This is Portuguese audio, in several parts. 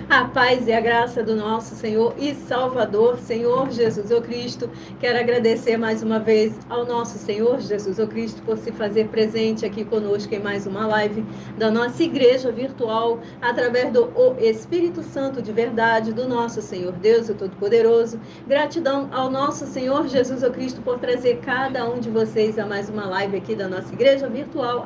A paz e a graça do nosso Senhor e Salvador, Senhor Jesus o Cristo. Quero agradecer mais uma vez ao nosso Senhor Jesus o Cristo por se fazer presente aqui conosco em mais uma live da nossa igreja virtual, através do Espírito Santo de verdade, do nosso Senhor Deus, o Todo-Poderoso. Gratidão ao nosso Senhor Jesus o Cristo por trazer cada um de vocês a mais uma live aqui da nossa igreja virtual,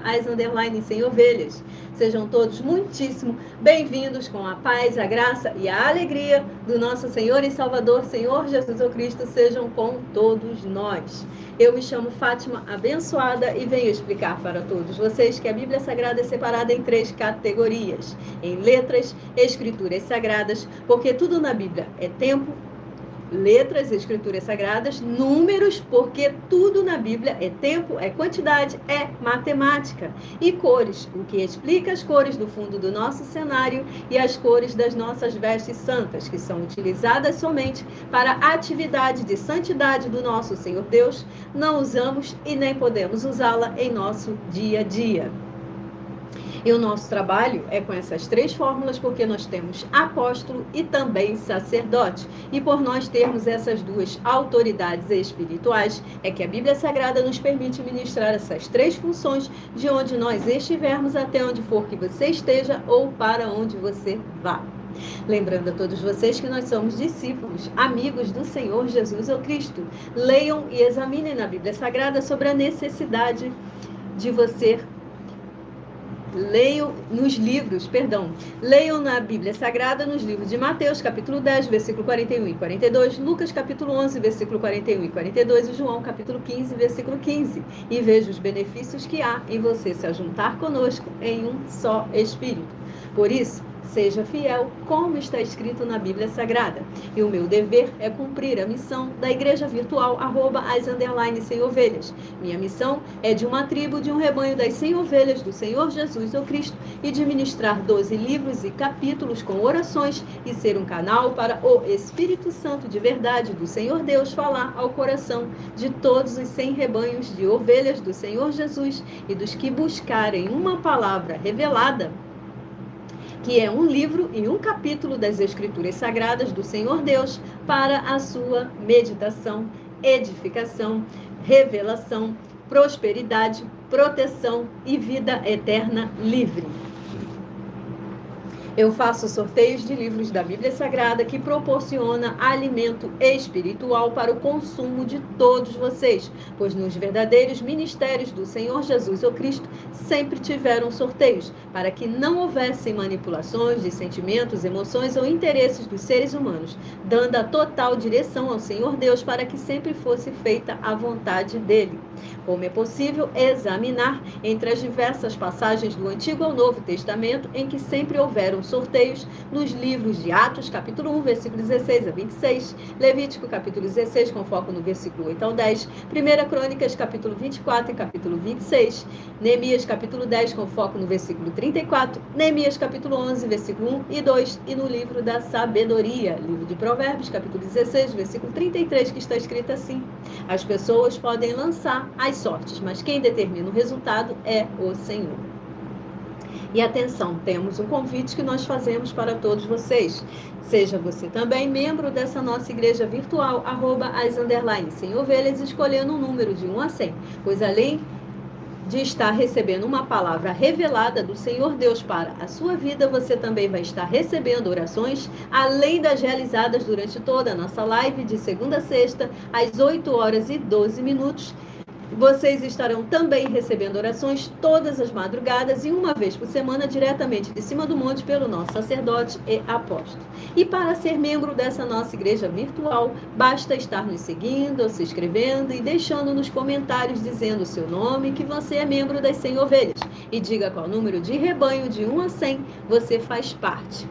@as_sem-ovelhas. Sejam todos muitíssimo bem-vindos com a paz, a graça e a alegria do nosso Senhor e Salvador, Senhor Jesus o Cristo, sejam com todos nós. Eu me chamo Fátima Abençoada e venho explicar para todos vocês que a Bíblia Sagrada é separada em 3 categorias: em letras, escrituras sagradas, porque tudo na Bíblia é tempo, letras, escrituras sagradas, números, porque tudo na Bíblia é tempo, é quantidade, é matemática, e cores, o que explica as cores do fundo do nosso cenário e as cores das nossas vestes santas, que são utilizadas somente para a atividade de santidade do nosso Senhor Deus. Não usamos e nem podemos usá-la em nosso dia a dia. E o nosso trabalho é com essas 3 fórmulas, porque nós temos apóstolo e também sacerdote. E por nós termos essas 2 autoridades espirituais, é que a Bíblia Sagrada nos permite ministrar essas 3 funções de onde nós estivermos, até onde for que você esteja ou para onde você vá. Lembrando a todos vocês que nós somos discípulos, amigos do Senhor Jesus o Cristo. Leiam e examinem na Bíblia Sagrada sobre a necessidade de você leiam na Bíblia Sagrada, nos livros de Mateus, capítulo 10, versículo 41 e 42, Lucas, capítulo 11, versículo 41 e 42, e João, capítulo 15, versículo 15, e veja os benefícios que há em você se ajuntar conosco em um só Espírito. Por isso, seja fiel, como está escrito na Bíblia Sagrada. E o meu dever é cumprir a missão da igreja virtual, @as_sem-ovelhas. Minha missão é de uma tribo, de um rebanho das 100 ovelhas do Senhor Jesus o Cristo, e de ministrar 12 livros e capítulos com orações, e ser um canal para o Espírito Santo de verdade do Senhor Deus falar ao coração de todos os 100 rebanhos de ovelhas do Senhor Jesus e dos que buscarem uma palavra revelada, que é um livro e um capítulo das Escrituras Sagradas do Senhor Deus, para a sua meditação, edificação, revelação, prosperidade, proteção e vida eterna livre. Eu faço sorteios de livros da Bíblia Sagrada que proporciona alimento espiritual para o consumo de todos vocês, pois nos verdadeiros ministérios do Senhor Jesus o Cristo sempre tiveram sorteios, para que não houvessem manipulações de sentimentos, emoções ou interesses dos seres humanos, dando a total direção ao Senhor Deus para que sempre fosse feita a vontade dele. Como é possível examinar entre as diversas passagens do Antigo ao Novo Testamento em que sempre houveram sorteios, nos livros de Atos, capítulo 1, versículo 16 a 26, Levítico, capítulo 16, com foco no versículo 8 ao 10, 1 Crônicas, capítulo 24 e capítulo 26, Neemias, capítulo 10, com foco no versículo 34, Neemias, capítulo 11, versículo 1 e 2, e no livro da Sabedoria, livro de Provérbios, capítulo 16, versículo 33, que está escrito assim: as pessoas podem lançar as sortes, mas quem determina o resultado é o Senhor. E atenção, temos um convite que nós fazemos para todos vocês. Seja você também membro dessa nossa igreja virtual, @as_sem-ovelhas, escolhendo um número de 1 a 100, pois além de estar recebendo uma palavra revelada do Senhor Deus para a sua vida, você também vai estar recebendo orações, além das realizadas durante toda a nossa live, de segunda a sexta, às 8h12. Vocês estarão também recebendo orações todas as madrugadas e uma vez por semana, diretamente de cima do monte, pelo nosso sacerdote e apóstolo. E para ser membro dessa nossa igreja virtual, basta estar nos seguindo, ou se inscrevendo e deixando nos comentários dizendo o seu nome, que você é membro das 100 ovelhas. E diga qual número de rebanho, de 1 a 100, você faz parte.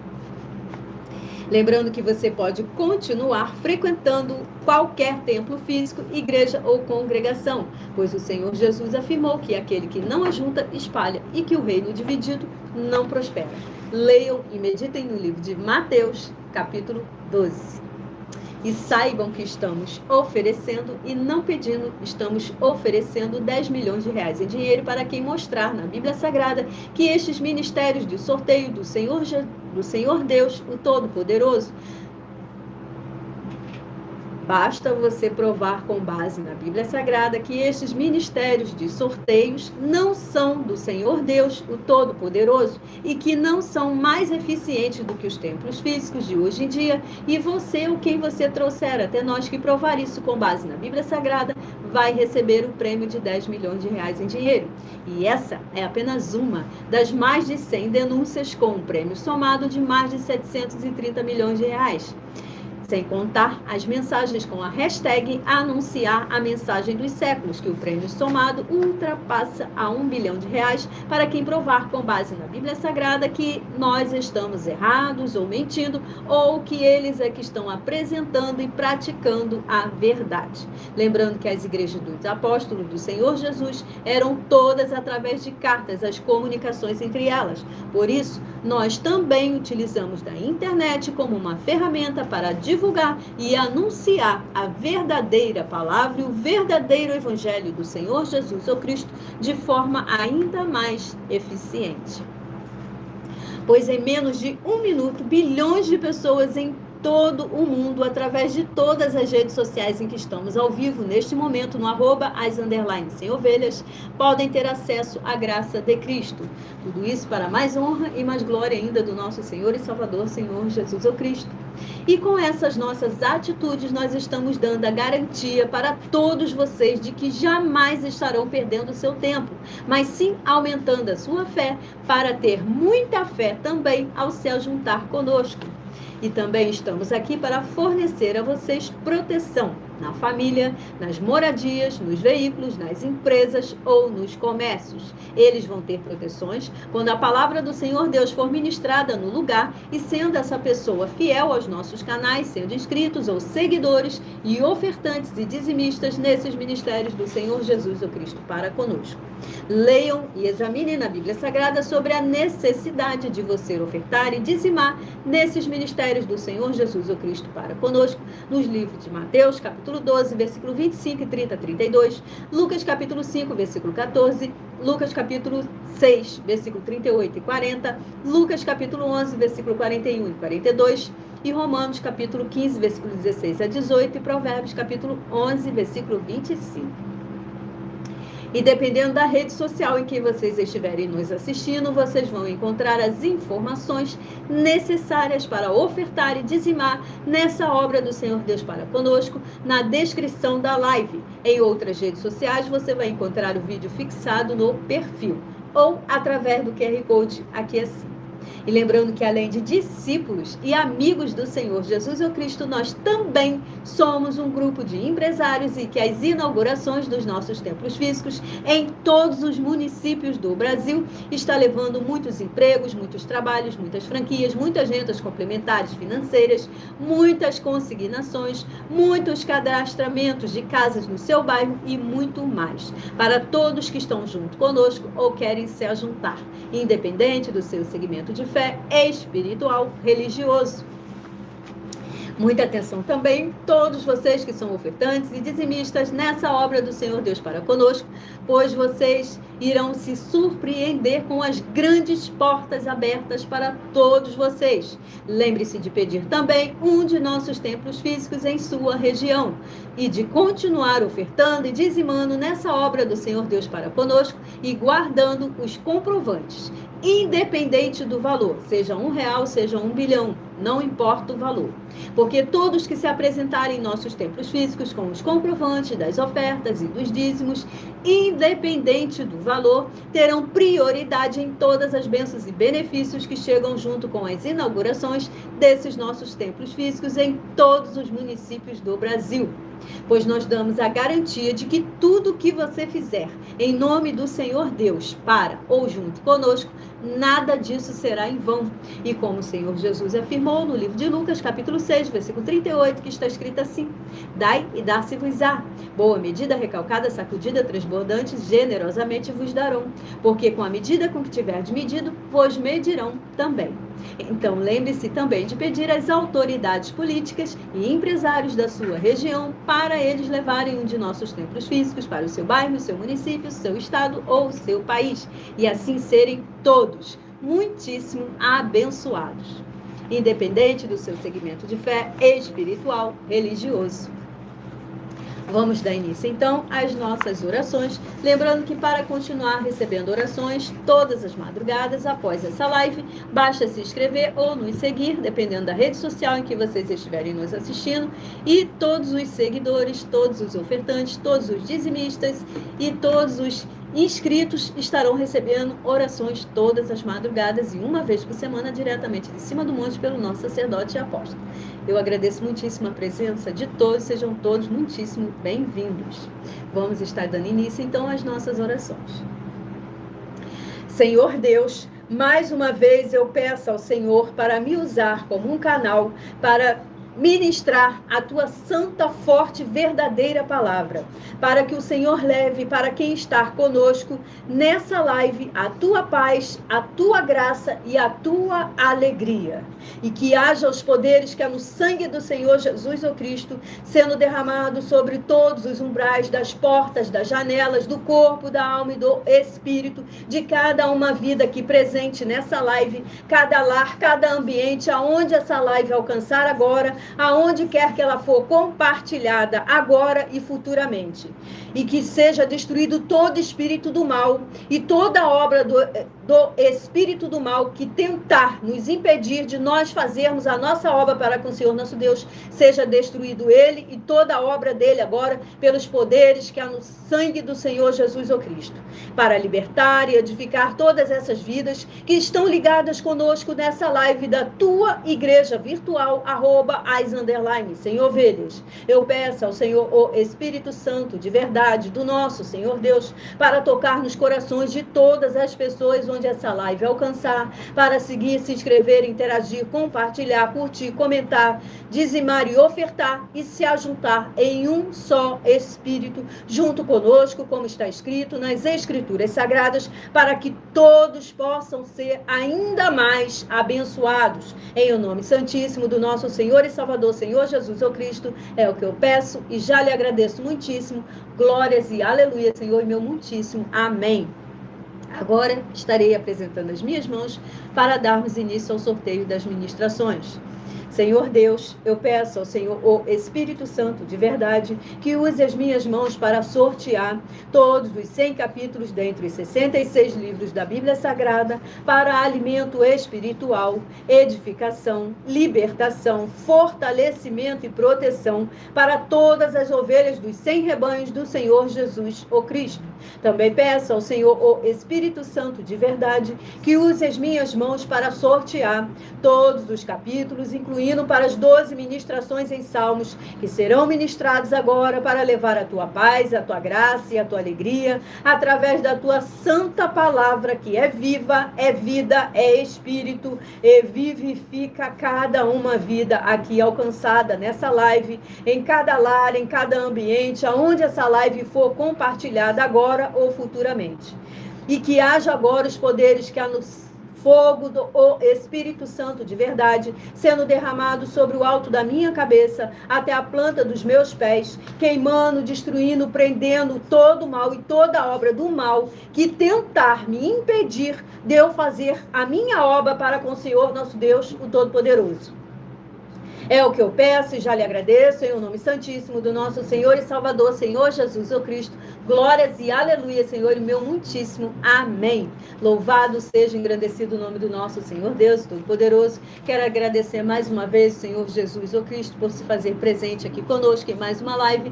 Lembrando que você pode continuar frequentando qualquer templo físico, igreja ou congregação, pois o Senhor Jesus afirmou que aquele que não ajunta, espalha, e que o reino dividido não prospera. Leiam e meditem no livro de Mateus, capítulo 12. E saibam que estamos oferecendo e não pedindo, estamos oferecendo 10 milhões de reais em dinheiro para quem mostrar na Bíblia Sagrada que estes ministérios de sorteio do Senhor Deus, o Todo-Poderoso, basta você provar com base na Bíblia Sagrada que estes ministérios de sorteios não são do Senhor Deus, o Todo-Poderoso, e que não são mais eficientes do que os templos físicos de hoje em dia, e você, ou quem você trouxer até nós que provar isso com base na Bíblia Sagrada, vai receber o prêmio de 10 milhões de reais em dinheiro. E essa é apenas uma das mais de 100 denúncias com um prêmio somado de mais de 730 milhões de reais. Sem contar as mensagens com a hashtag anunciar a mensagem dos séculos, que o prêmio somado ultrapassa a 1 bilhão de reais para quem provar com base na Bíblia Sagrada que nós estamos errados ou mentindo, ou que eles é que estão apresentando e praticando a verdade. Lembrando que as igrejas dos apóstolos do Senhor Jesus eram todas através de cartas, as comunicações entre elas. Por isso, nós também utilizamos da internet como uma ferramenta para divulgar e anunciar a verdadeira palavra e o verdadeiro evangelho do Senhor Jesus, o Cristo, de forma ainda mais eficiente. Pois em menos de 1 minuto, bilhões de pessoas em todo o mundo, através de todas as redes sociais em que estamos ao vivo, neste momento, no @as_sem-ovelhas, podem ter acesso à graça de Cristo. Tudo isso para mais honra e mais glória ainda do nosso Senhor e Salvador, Senhor Jesus o Cristo. E com essas nossas atitudes, nós estamos dando a garantia para todos vocês de que jamais estarão perdendo o seu tempo, mas sim aumentando a sua fé para ter muita fé também ao se juntar conosco. E também estamos aqui para fornecer a vocês proteção na família, nas moradias, nos veículos, nas empresas ou nos comércios. Eles vão ter proteções quando a palavra do Senhor Deus for ministrada no lugar e sendo essa pessoa fiel aos nossos canais, sendo inscritos ou seguidores e ofertantes e dizimistas nesses ministérios do Senhor Jesus o Cristo para conosco. Leiam e examinem na Bíblia Sagrada sobre a necessidade de você ofertar e dizimar nesses ministérios do Senhor Jesus o Cristo para conosco, nos livros de Mateus, capítulo 12, versículo 25 e 30 a 32, Lucas, capítulo 5, versículo 14, Lucas, capítulo 6, versículo 38 e 40, Lucas, capítulo 11, versículo 41 e 42, e Romanos, capítulo 15, versículo 16 a 18, e Provérbios, capítulo 11, versículo 25. E dependendo da rede social em que vocês estiverem nos assistindo, vocês vão encontrar as informações necessárias para ofertar e dizimar nessa obra do Senhor Deus para conosco na descrição da live. Em outras redes sociais, você vai encontrar o vídeo fixado no perfil ou através do QR Code aqui acima. E lembrando que além de discípulos e amigos do Senhor Jesus o Cristo, nós também somos um grupo de empresários e que as inaugurações dos nossos templos físicos em todos os municípios do Brasil está levando muitos empregos, muitos trabalhos, muitas franquias, muitas rendas complementares financeiras, muitas consignações, muitos cadastramentos de casas no seu bairro e muito mais. Para todos que estão junto conosco ou querem se ajuntar, independente do seu segmento de fé espiritual, religioso. Muita atenção também, todos vocês que são ofertantes e dizimistas nessa obra do Senhor Deus para conosco, pois vocês irão se surpreender com as grandes portas abertas para todos vocês. Lembre-se de pedir também um de nossos templos físicos em sua região e de continuar ofertando e dizimando nessa obra do Senhor Deus para conosco e guardando os comprovantes, independente do valor, seja R$1, seja 1 bilhão, não importa o valor. Porque todos que se apresentarem em nossos templos físicos com os comprovantes das ofertas e dos dízimos, independente do valor, terão prioridade em todas as bênçãos e benefícios que chegam junto com as inaugurações desses nossos templos físicos em todos os municípios do Brasil. Pois nós damos a garantia de que tudo que você fizer em nome do Senhor Deus para ou junto conosco, nada disso será em vão. E como o Senhor Jesus afirmou no livro de Lucas, capítulo 6, versículo 38, que está escrito assim: dai e dar-se-vos-á. Boa medida, recalcada, sacudida, transbordante, generosamente vos darão. Porque com a medida com que tiverdes medido, vos medirão também. Então, lembre-se também de pedir às autoridades políticas e empresários da sua região para eles levarem um de nossos templos físicos para o seu bairro, seu município, seu estado ou seu país, e assim serem todos muitíssimo abençoados, independente do seu segmento de fé espiritual, religioso. Vamos dar início, então, às nossas orações. Lembrando que para continuar recebendo orações todas as madrugadas após essa live, basta se inscrever ou nos seguir, dependendo da rede social em que vocês estiverem nos assistindo. E todos os seguidores, todos os ofertantes, todos os dizimistas e todos os inscritos estarão recebendo orações todas as madrugadas e uma vez por semana diretamente de cima do monte pelo nosso sacerdote e apóstolo. Eu agradeço muitíssimo a presença de todos, sejam todos muitíssimo bem-vindos. Vamos estar dando início então às nossas orações. Senhor Deus, mais uma vez eu peço ao Senhor para me usar como um canal para ministrar a tua santa, forte, verdadeira palavra, para que o Senhor leve para quem está conosco nessa live a tua paz, a tua graça e a tua alegria. E que haja os poderes que há no sangue do Senhor Jesus o Cristo sendo derramado sobre todos os umbrais das portas, das janelas, do corpo, da alma e do espírito, de cada uma vida aqui presente nessa live, cada lar, cada ambiente, aonde essa live alcançar agora, aonde quer que ela for compartilhada agora e futuramente. E que seja destruído todo espírito do mal e toda obra do espírito do mal que tentar nos impedir de nós fazermos a nossa obra para com o Senhor nosso Deus, seja destruído ele e toda a obra dele agora pelos poderes que há no sangue do Senhor Jesus o Cristo, para libertar e edificar todas essas vidas que estão ligadas conosco nessa live da tua igreja virtual, @as_sem ovelhas. Eu peço ao Senhor o Espírito Santo de verdade do nosso Senhor Deus para tocar nos corações de todas as pessoas onde essa live alcançar, para seguir, se inscrever, interagir, compartilhar, curtir, comentar, dizimar e ofertar e se ajuntar em um só Espírito junto conosco, como está escrito nas Escrituras Sagradas, para que todos possam ser ainda mais abençoados. Em o nome santíssimo do nosso Senhor e Salvador, Senhor Jesus o Cristo, é o que eu peço e já lhe agradeço muitíssimo. Glórias e aleluia, Senhor, e meu muitíssimo amém. Agora estarei apresentando as minhas mãos para darmos início ao sorteio das ministrações. Senhor Deus, eu peço ao Senhor, o Espírito Santo de verdade, que use as minhas mãos para sortear todos os 100 capítulos dentre os 66 livros da Bíblia Sagrada para alimento espiritual, edificação, libertação, fortalecimento e proteção para todas as ovelhas dos 100 rebanhos do Senhor Jesus, o Cristo. Também peço ao Senhor, o Espírito Santo de verdade, que use as minhas mãos para sortear todos os capítulos, incluindo para as 12 ministrações em Salmos, que serão ministrados agora para levar a tua paz, a tua graça e a tua alegria, através da tua santa palavra, que é viva, é vida, é espírito, e vivifica cada uma vida aqui alcançada nessa live, em cada lar, em cada ambiente, aonde essa live for compartilhada agora ou futuramente. E que haja agora os poderes que há no fogo do Espírito Santo de verdade, sendo derramado sobre o alto da minha cabeça, até a planta dos meus pés, queimando, destruindo, prendendo todo o mal e toda obra do mal que tentar me impedir de eu fazer a minha obra para com o Senhor nosso Deus, o Todo-Poderoso. É o que eu peço e já lhe agradeço, em o nome santíssimo do nosso Senhor e Salvador, Senhor Jesus o Cristo. Glórias e aleluia, Senhor, e meu muitíssimo amém. Louvado seja, engrandecido o nome do nosso Senhor Deus Todo-Poderoso. Quero agradecer mais uma vez, Senhor Jesus o Cristo, por se fazer presente aqui conosco em mais uma live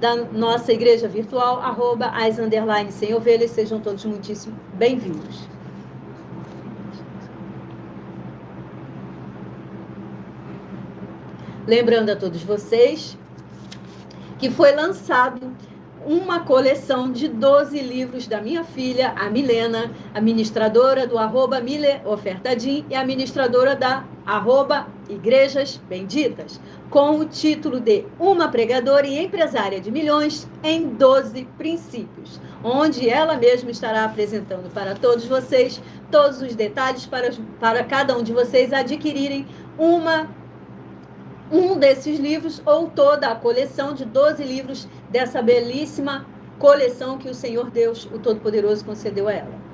da nossa igreja virtual, @as_sem ovelhas. Sejam todos muitíssimo bem-vindos. Lembrando a todos vocês que foi lançado uma coleção de 12 livros da minha filha, a Milena, administradora do @mileofertadim e administradora da @Igrejas Benditas, com o título de Uma Pregadora e Empresária de Milhões em 12 Princípios, onde ela mesma estará apresentando para todos vocês todos os detalhes para cada um de vocês adquirirem um desses livros ou toda a coleção de 12 livros dessa belíssima coleção que o Senhor Deus, o Todo-Poderoso, concedeu a ela.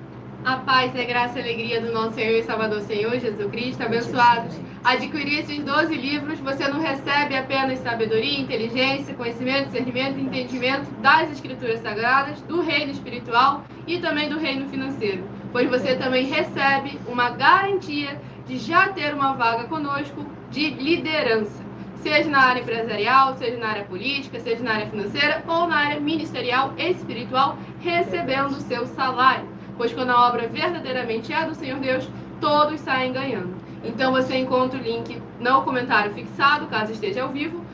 A paz, a graça e a alegria do nosso Senhor e Salvador Senhor Jesus Cristo, abençoados. Adquirir esses 12 livros, você não recebe apenas sabedoria, inteligência, conhecimento, discernimento e entendimento das Escrituras Sagradas, do reino espiritual e também do reino financeiro, pois você também recebe uma garantia de já ter uma vaga conosco de liderança, seja na área empresarial, seja na área política, seja na área financeira ou na área ministerial e espiritual, recebendo o seu salário. Pois quando a obra verdadeiramente é do Senhor Deus, todos saem ganhando. Então você encontra o link no comentário fixado, caso esteja ao vivo,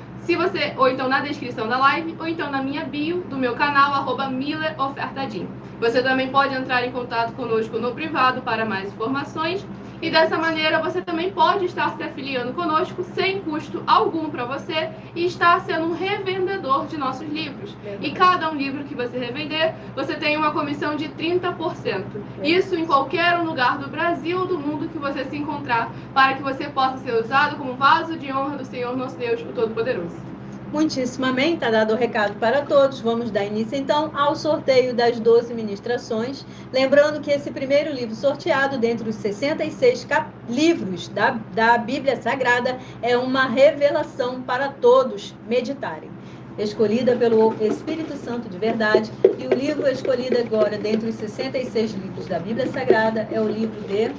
ou então na descrição da live, ou então na minha bio do meu canal, @mileofertadim. Você também pode entrar em contato conosco no privado para mais informações. E dessa maneira você também pode estar se afiliando conosco sem custo algum para você e estar sendo um revendedor de nossos livros. E cada um livro que você revender, você tem uma comissão de 30%. Isso em qualquer lugar do Brasil ou do mundo que você se encontrar, para que você possa ser usado como vaso de honra do Senhor nosso Deus, o Todo-Poderoso. Muitíssimo amém, está dado o recado para todos. Vamos dar início então ao sorteio das 12 ministrações. Lembrando que esse primeiro livro sorteado, dentre os 66 livros da Bíblia Sagrada, é uma revelação para todos meditarem. Escolhida pelo Espírito Santo de verdade, e o livro escolhido agora dentre os 66 livros da Bíblia Sagrada é o livro de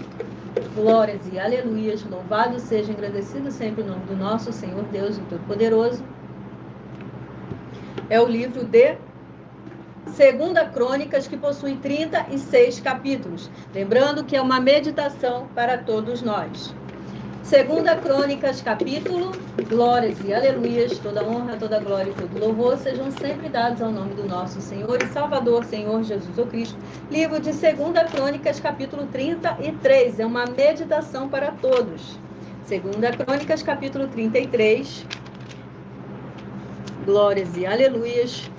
Glórias e Aleluias. Louvado seja, engrandecido sempre o nome do nosso Senhor Deus, o Todo-Poderoso. É o livro de 2 Crônicas, que possui 36 capítulos. Lembrando que é uma meditação para todos nós. 2 Crônicas, capítulo, Glórias e Aleluias, toda honra, toda glória e todo louvor sejam sempre dados ao nome do nosso Senhor e Salvador, Senhor Jesus o Cristo. Livro de 2 Crônicas, capítulo 33, é uma meditação para todos. 2 Crônicas, capítulo 33, Glórias e Aleluias.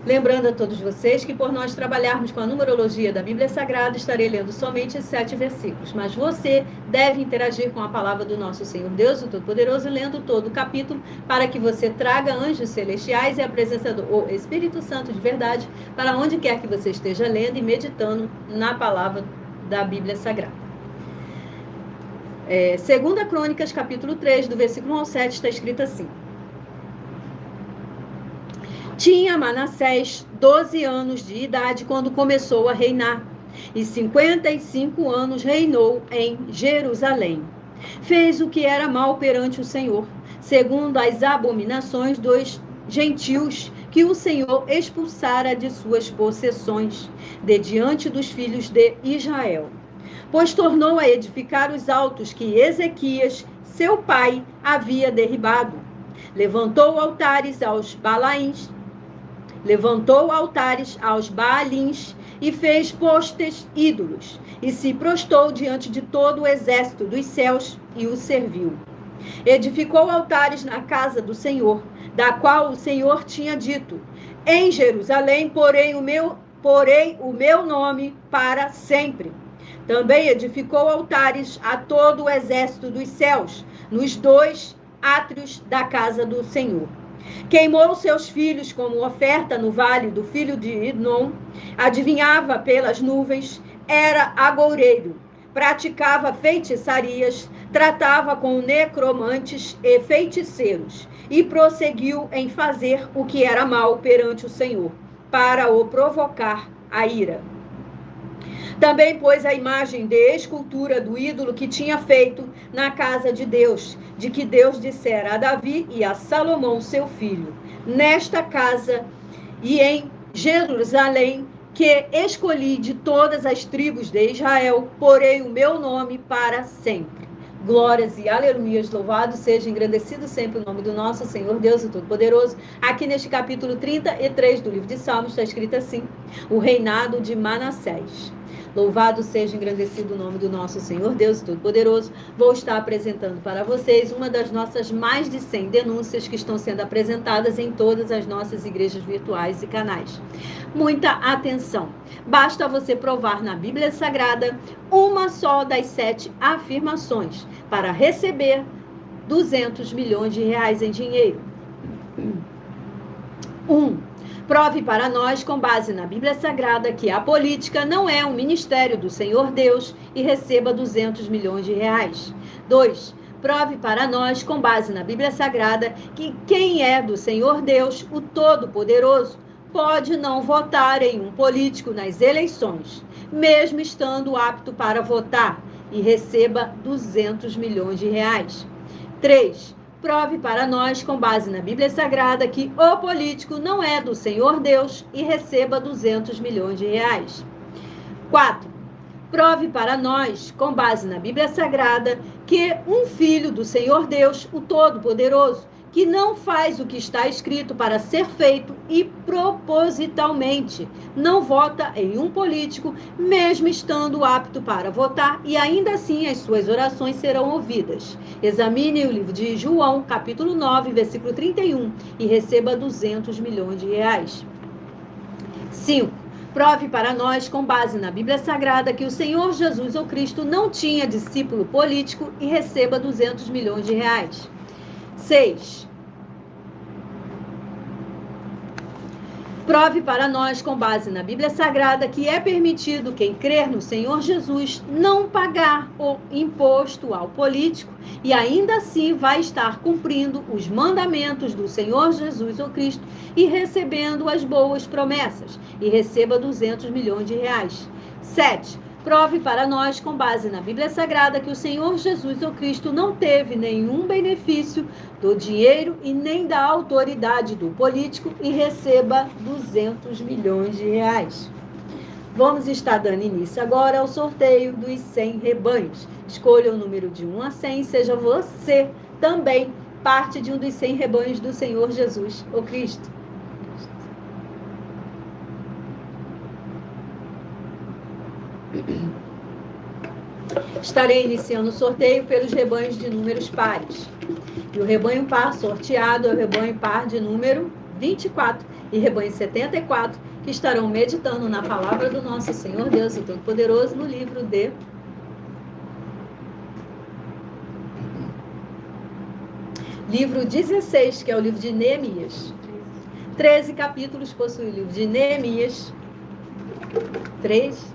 Lembrando a todos vocês que por nós trabalharmos com a numerologia da Bíblia Sagrada, estarei lendo somente 7 versículos, mas você deve interagir com a palavra do nosso Senhor Deus, o Todo-Poderoso, lendo todo o capítulo, para que você traga anjos celestiais e a presença do Espírito Santo de verdade, para onde quer que você esteja lendo e meditando na palavra da Bíblia Sagrada. 2 Crônicas, capítulo 3, do versículo 1 ao 7, está escrito assim: Tinha Manassés 12 anos de idade quando começou a reinar, e 55 anos reinou em Jerusalém. Fez o que era mal perante o Senhor, segundo as abominações dos gentios que o Senhor expulsara de suas possessões, de diante dos filhos de Israel. Pois tornou a edificar os altos que Ezequias, seu pai, havia derribado. Levantou altares aos Baalins e fez postes ídolos, e se prostrou diante de todo o exército dos céus e o serviu. Edificou altares na casa do Senhor, da qual o Senhor tinha dito: em Jerusalém porei o meu nome para sempre. Também edificou altares a todo o exército dos céus, nos 2 átrios da casa do Senhor. Queimou seus filhos como oferta no vale do filho de Idnom, adivinhava pelas nuvens, era agoureiro, praticava feitiçarias, tratava com necromantes e feiticeiros, e prosseguiu em fazer o que era mal perante o Senhor, para o provocar a ira. Também pôs a imagem de escultura do ídolo que tinha feito na casa de Deus, de que Deus dissera a Davi e a Salomão, seu filho: nesta casa e em Jerusalém, que escolhi de todas as tribos de Israel, porei o meu nome para sempre. Glórias e aleluias, louvado seja, engrandecido sempre o nome do nosso Senhor Deus, o Todo-Poderoso. Aqui neste capítulo 33 do livro de Salmos está escrito assim: o reinado de Manassés. Louvado seja, engrandecido o nome do nosso Senhor Deus Todo-Poderoso. Vou estar apresentando para vocês uma das nossas mais de 100 denúncias que estão sendo apresentadas em todas as nossas igrejas virtuais e canais. Muita atenção! Basta você provar na Bíblia Sagrada uma só das 7 afirmações para receber 200 milhões de reais em dinheiro. 1. Prove para nós, com base na Bíblia Sagrada, que a política não é um ministério do Senhor Deus e receba 200 milhões de reais. 2. Prove para nós, com base na Bíblia Sagrada, que quem é do Senhor Deus, o Todo-Poderoso, pode não votar em um político nas eleições, mesmo estando apto para votar, e receba 200 milhões de reais. 3. Prove para nós, com base na Bíblia Sagrada, que o político não é do Senhor Deus e receba 200 milhões de reais. 4. Prove para nós, com base na Bíblia Sagrada, que um filho do Senhor Deus, o Todo-Poderoso, que não faz o que está escrito para ser feito e propositalmente não vota em um político, mesmo estando apto para votar, e ainda assim as suas orações serão ouvidas. Examine o livro de João, capítulo 9, versículo 31, e receba 200 milhões de reais. 5. Prove para nós, com base na Bíblia Sagrada, que o Senhor Jesus, ou Cristo, não tinha discípulo político e receba 200 milhões de reais. 6. Prove para nós, com base na Bíblia Sagrada, que é permitido quem crer no Senhor Jesus não pagar o imposto ao político e ainda assim vai estar cumprindo os mandamentos do Senhor Jesus ou Cristo e recebendo as boas promessas, e receba 200 milhões de reais. 7. Prove para nós, com base na Bíblia Sagrada, que o Senhor Jesus ou Cristo não teve nenhum benefício do dinheiro e nem da autoridade do político e receba 200 milhões de reais. Vamos estar dando início agora ao sorteio dos 100 rebanhos. Escolha o número de 1 a 100, seja você também parte de um dos 100 rebanhos do Senhor Jesus ou Cristo. Estarei iniciando o sorteio pelos rebanhos de números pares. E o rebanho par sorteado é o rebanho par de número 24 e rebanho 74, que estarão meditando na palavra do nosso Senhor Deus, o Todo-Poderoso, no livro de livro 16, que é o livro de Neemias. 13 capítulos possui o livro de Neemias. 13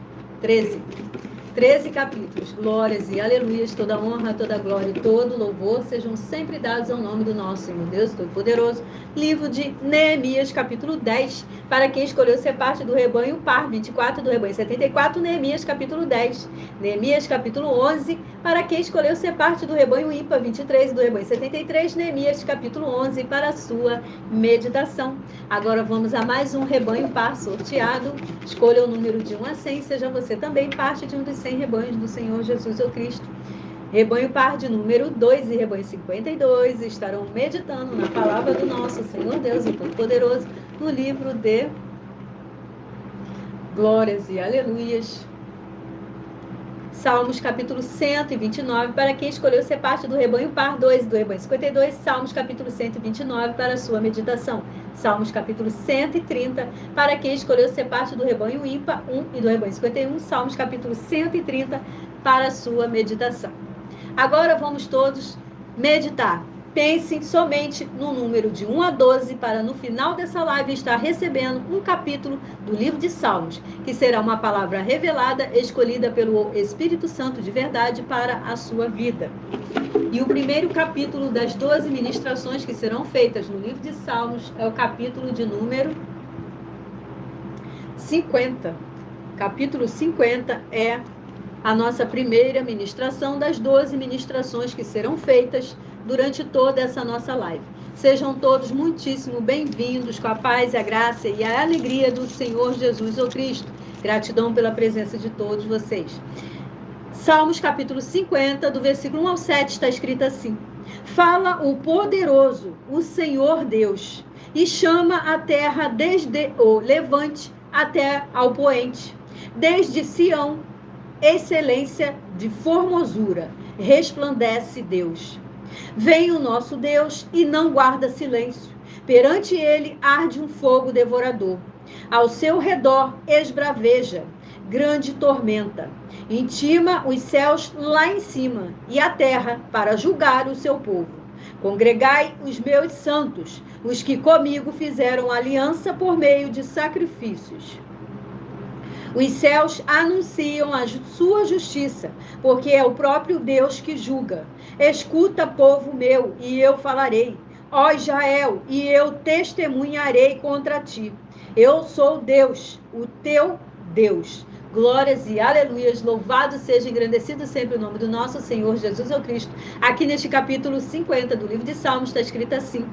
capítulos. Glórias e aleluias, toda honra, toda glória e todo louvor sejam sempre dados ao nome do nosso Senhor Deus Todo-Poderoso. Livro de Neemias, capítulo 10, para quem escolheu ser parte do rebanho par, 24 do rebanho 74, Neemias, capítulo 10. Neemias, capítulo 11, para quem escolheu ser parte do rebanho ímpar, 23 do rebanho 73, Neemias, capítulo 11, para a sua meditação. Agora vamos a mais um rebanho par sorteado. Escolha o número de 1 a 100, seja você também parte de um dos 100 rebanhos do Senhor Jesus ou Cristo. Rebanho par de número 2 e rebanho 52 estarão meditando na palavra do nosso Senhor Deus, o Todo-Poderoso, no livro de Glórias e Aleluias. Salmos capítulo 129, para quem escolheu ser parte do rebanho par 2 e do rebanho 52, Salmos capítulo 129 para a sua meditação. Salmos capítulo 130, para quem escolheu ser parte do rebanho ímpar 1 e do rebanho 51, Salmos capítulo 130 para a sua meditação. Agora vamos todos meditar. Pensem somente no número de 1 a 12 para no final dessa live estar recebendo um capítulo do livro de Salmos, que será uma palavra revelada, escolhida pelo Espírito Santo de verdade para a sua vida. E o primeiro capítulo das 12 ministrações que serão feitas no livro de Salmos é o capítulo de número 50. Capítulo 50 é a nossa primeira ministração das 12 ministrações que serão feitas durante toda essa nossa live. Sejam todos muitíssimo bem-vindos, com a paz, a graça e a alegria do Senhor Jesus ou Cristo. Gratidão pela presença de todos vocês. Salmos capítulo 50, do versículo 1 ao 7, está escrito assim: fala o poderoso, o Senhor Deus, e chama a terra desde o levante até ao poente, desde Sião, excelência de formosura, resplandece Deus. Vem o nosso Deus e não guarda silêncio, perante ele arde um fogo devorador, ao seu redor esbraveja grande tormenta, intima os céus lá em cima e a terra para julgar o seu povo. Congregai os meus santos, os que comigo fizeram aliança por meio de sacrifícios. Os céus anunciam a sua justiça, porque é o próprio Deus que julga. Escuta, povo meu, e eu falarei. Ó Israel, e eu testemunharei contra ti. Eu sou Deus, o teu Deus. Glórias e aleluias, louvado seja, engrandecido sempre o nome do nosso Senhor Jesus o Cristo. Aqui neste capítulo 50 do livro de Salmos está escrito assim: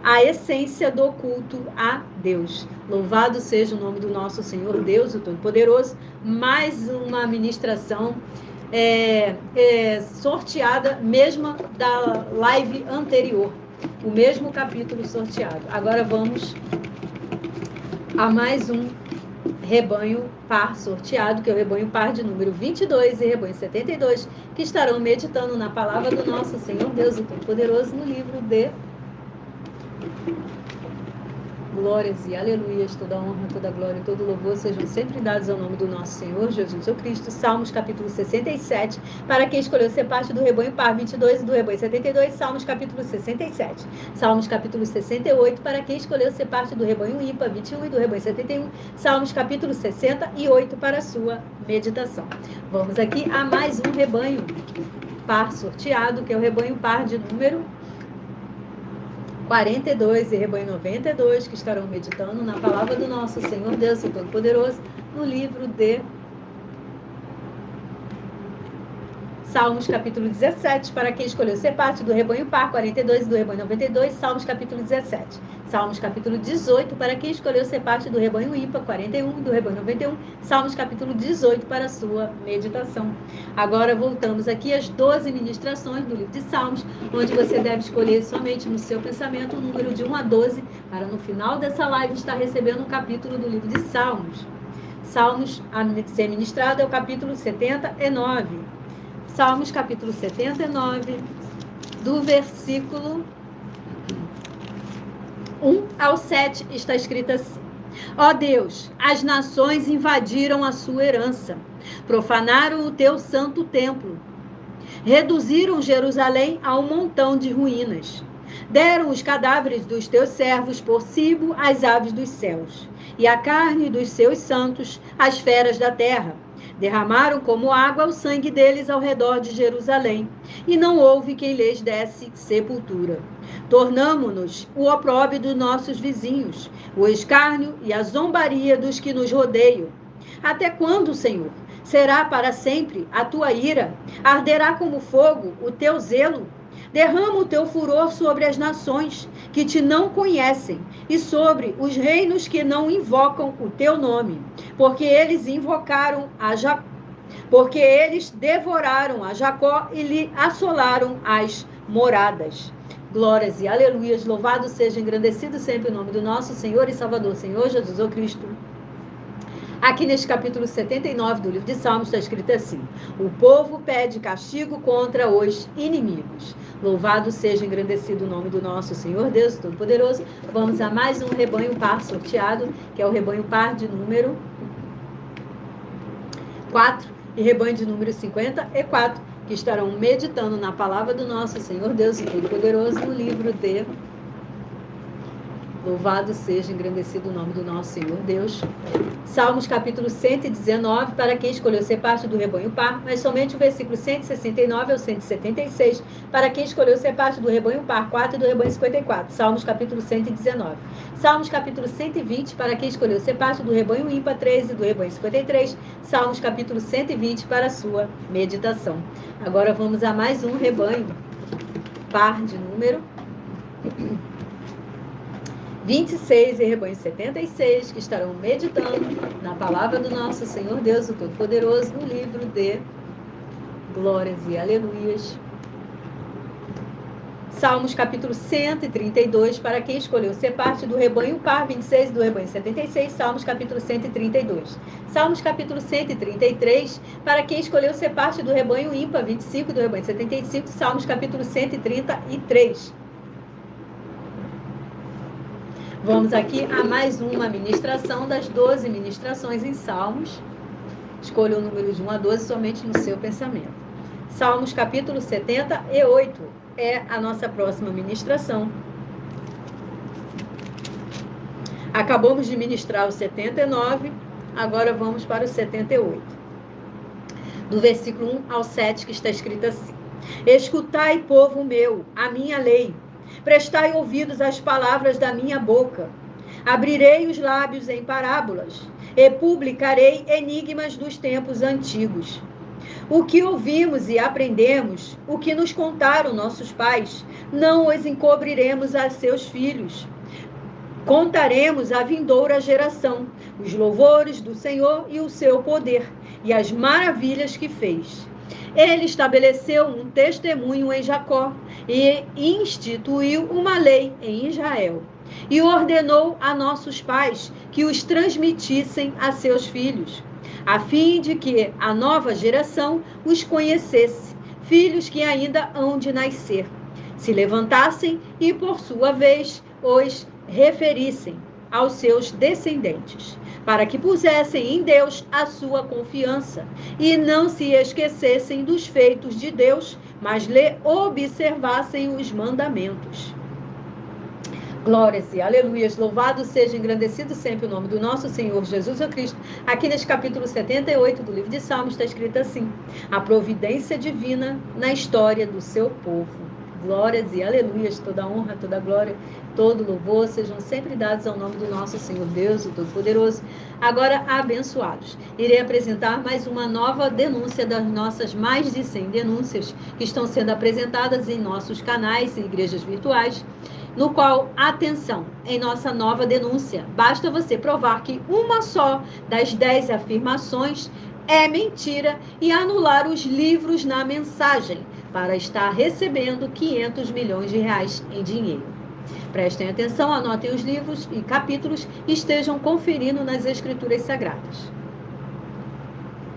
a essência do culto a Deus. Louvado seja o nome do nosso Senhor Deus, o Todo-Poderoso. Mais uma ministração sorteada, mesma da live anterior. O mesmo capítulo sorteado. Agora vamos a mais um rebanho par sorteado, que é o rebanho par de número 22 e rebanho 72, que estarão meditando na palavra do nosso Senhor Deus, o Todo-Poderoso, no livro de Glórias e aleluias, toda honra, toda glória e todo louvor sejam sempre dados ao nome do nosso Senhor Jesus o Cristo. Salmos capítulo 67, para quem escolheu ser parte do rebanho par 22 e do rebanho 72, Salmos capítulo 67. Salmos capítulo 68, para quem escolheu ser parte do rebanho ímpar 21 e do rebanho 71, Salmos capítulo 68, para a sua meditação. Vamos aqui a mais um rebanho par sorteado, que é o rebanho par de número 42 e rebanho 92, que estarão meditando na palavra do nosso Senhor Deus, o Todo-Poderoso, no livro de Salmos capítulo 17, para quem escolheu ser parte do rebanho par 42 e do rebanho 92, Salmos capítulo 17. Salmos capítulo 18, para quem escolheu ser parte do rebanho ímpar 41 e do rebanho 91, Salmos capítulo 18, para a sua meditação. Agora voltamos aqui às 12 ministrações do livro de Salmos, onde você deve escolher somente no seu pensamento o número de 1 a 12, para no final dessa live estar recebendo um capítulo do livro de Salmos. Salmos a ser ministrado é o capítulo 79. Salmos capítulo 79, do versículo 1 ao 7, está escrito assim: ó Deus, as nações invadiram a sua herança, profanaram o teu santo templo, reduziram Jerusalém a um montão de ruínas, deram os cadáveres dos teus servos por cibo às aves dos céus, e a carne dos seus santos às feras da terra. Derramaram como água o sangue deles ao redor de Jerusalém, e não houve quem lhes desse sepultura. Tornamo-nos o opróbrio dos nossos vizinhos, o escárnio e a zombaria dos que nos rodeiam. Até quando, Senhor? Será para sempre a tua ira? Arderá como fogo o teu zelo? Derrama o teu furor sobre as nações que te não conhecem e sobre os reinos que não invocam o teu nome, porque eles porque eles devoraram a Jacó e lhe assolaram as moradas. Glórias e aleluias, louvado seja, engrandecido sempre o nome do nosso Senhor e Salvador, Senhor Jesus o Cristo. Aqui neste capítulo 79 do livro de Salmos está escrito assim: o povo pede castigo contra os inimigos. Louvado seja, engrandecido o nome do nosso Senhor Deus Todo-Poderoso. Vamos a mais um rebanho par sorteado, que é o rebanho par de número 4 e rebanho de número 54, que estarão meditando na palavra do nosso Senhor Deus Todo-Poderoso no livro de Louvado seja, engrandecido o nome do nosso Senhor Deus. Salmos capítulo 119, para quem escolheu ser parte do rebanho par, mas somente o versículo 169 ao 176, para quem escolheu ser parte do rebanho par 4 e do rebanho 54. Salmos capítulo 119. Salmos capítulo 120, para quem escolheu ser parte do rebanho ímpar 13 e do rebanho 53. Salmos capítulo 120, para a sua meditação. Agora vamos a mais um rebanho par de número 26 e rebanho 76, que estarão meditando na palavra do nosso Senhor Deus, o Todo-Poderoso, no livro de Glórias e aleluias. Salmos capítulo 132, para quem escolheu ser parte do rebanho par 26 e do rebanho 76, Salmos capítulo 132. Salmos capítulo 133, para quem escolheu ser parte do rebanho ímpar 25 e do rebanho 75, Salmos capítulo 133. Vamos aqui a mais uma ministração das 12 ministrações em Salmos. Escolha o número de 1 a 12 somente no seu pensamento. Salmos capítulo 78 é a nossa próxima ministração. Acabamos de ministrar o 79, agora vamos para o 78. Do versículo 1 ao 7, que está escrito assim: Escutai, povo meu, a minha lei, prestai ouvidos às palavras da minha boca. Abrirei os lábios em parábolas, e publicarei enigmas dos tempos antigos. O que ouvimos e aprendemos, o que nos contaram nossos pais, não os encobriremos a seus filhos. Contaremos à vindoura geração os louvores do Senhor e o seu poder, e as maravilhas que fez. Ele estabeleceu um testemunho em Jacó, e instituiu uma lei em Israel. E ordenou a nossos pais que os transmitissem a seus filhos, a fim de que a nova geração os conhecesse, filhos que ainda hão de nascer, se levantassem e, por sua vez, os referissem aos seus descendentes, para que pusessem em Deus a sua confiança e não se esquecessem dos feitos de Deus, mas lhe observassem os mandamentos. Glórias e aleluias, louvado seja, engrandecido sempre o nome do nosso Senhor Jesus Cristo. Aqui neste capítulo 78 do livro de Salmos está escrito assim: a providência divina na história do seu povo. Glórias e aleluias, toda honra, toda glória, todo louvor sejam sempre dados ao nome do nosso Senhor Deus, o Todo-Poderoso. Agora, abençoados, irei apresentar mais uma nova denúncia das nossas mais de 100 denúncias que estão sendo apresentadas em nossos canais e igrejas virtuais, no qual, atenção, em nossa nova denúncia, basta você provar que uma só das 10 afirmações é mentira e anular os livros na mensagem para estar recebendo 500 milhões de reais em dinheiro. Prestem atenção, anotem os livros e capítulos e estejam conferindo nas Escrituras Sagradas.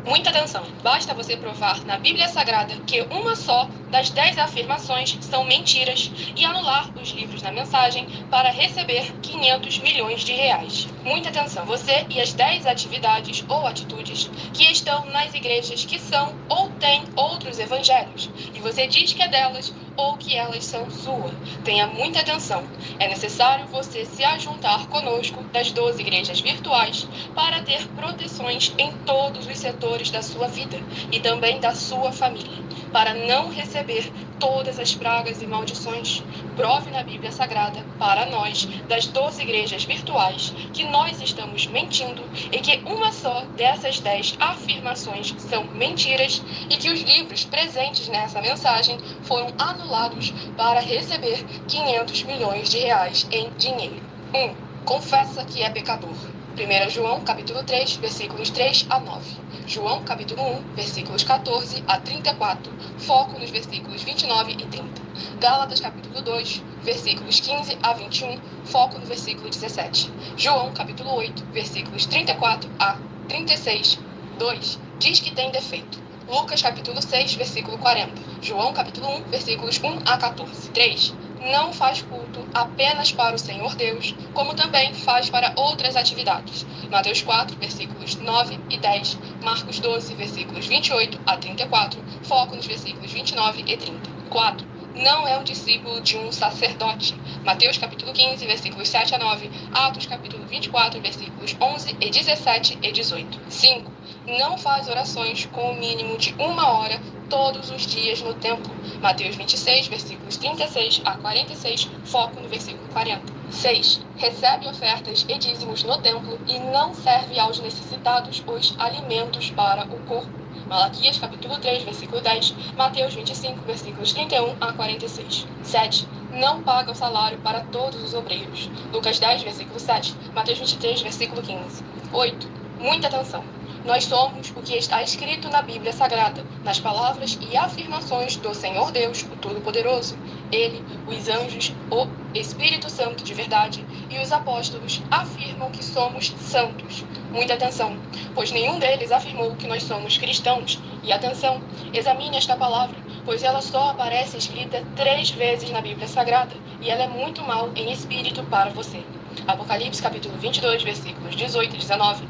Muita atenção! Basta você provar na Bíblia Sagrada que uma só das 10 afirmações são mentiras e anular os livros na mensagem para receber 500 milhões de reais. Muita atenção! Você e as 10 atividades ou atitudes que estão nas igrejas que são ou têm outros evangelhos e você diz que é delas ou que elas são sua. Tenha muita atenção. É necessário você se ajuntar conosco das 12 igrejas virtuais para ter proteções em todos os setores da sua vida e também da sua família, para não receber todas as pragas e maldições. Prove na Bíblia Sagrada para nós, das 12 igrejas virtuais, que nós estamos mentindo e que uma só dessas 10 afirmações são mentiras e que os livros presentes nessa mensagem foram anulados para receber 500 milhões de reais em dinheiro. 1. Confessa que é pecador. 1 João, capítulo 3, versículos 3 a 9. João, capítulo 1, versículos 14 a 34. Foco nos versículos 29 e 30. Gálatas, capítulo 2, versículos 15 a 21. Foco no versículo 17. João, capítulo 8, versículos 34 a 36. 2. Diz que tem defeito. Lucas, capítulo 6, versículo 40. João, capítulo 1, versículos 1 a 14. 3. Não faz culto apenas para o Senhor Deus, como também faz para outras atividades. Mateus 4, versículos 9 e 10. Marcos 12, versículos 28 a 34. Foco nos versículos 29 e 30. 4. Não é um discípulo de um sacerdote. Mateus capítulo 15, versículos 7 a 9. Atos capítulo 24, versículos 11 e 17 e 18. 5. Não faz orações com o mínimo de 1 hora todos os dias no templo. Mateus 26, versículos 36 a 46, foco no versículo 40. 6. Recebe ofertas e dízimos no templo e não serve aos necessitados os alimentos para o corpo. Malaquias capítulo 3, versículo 10, Mateus 25, versículos 31 a 46. 7. Não paga o salário para todos os obreiros. Lucas 10, versículo 7, Mateus 23, versículo 15. 8. Muita atenção. Nós somos o que está escrito na Bíblia Sagrada, nas palavras e afirmações do Senhor Deus, o Todo-Poderoso. Ele, os anjos, o Espírito Santo de verdade e os apóstolos afirmam que somos santos. Muita atenção, pois nenhum deles afirmou que nós somos cristãos. E atenção, examine esta palavra, pois ela só aparece escrita 3 vezes na Bíblia Sagrada, e ela é muito mal em espírito para você. Apocalipse capítulo 22, versículos 18 e 19, 1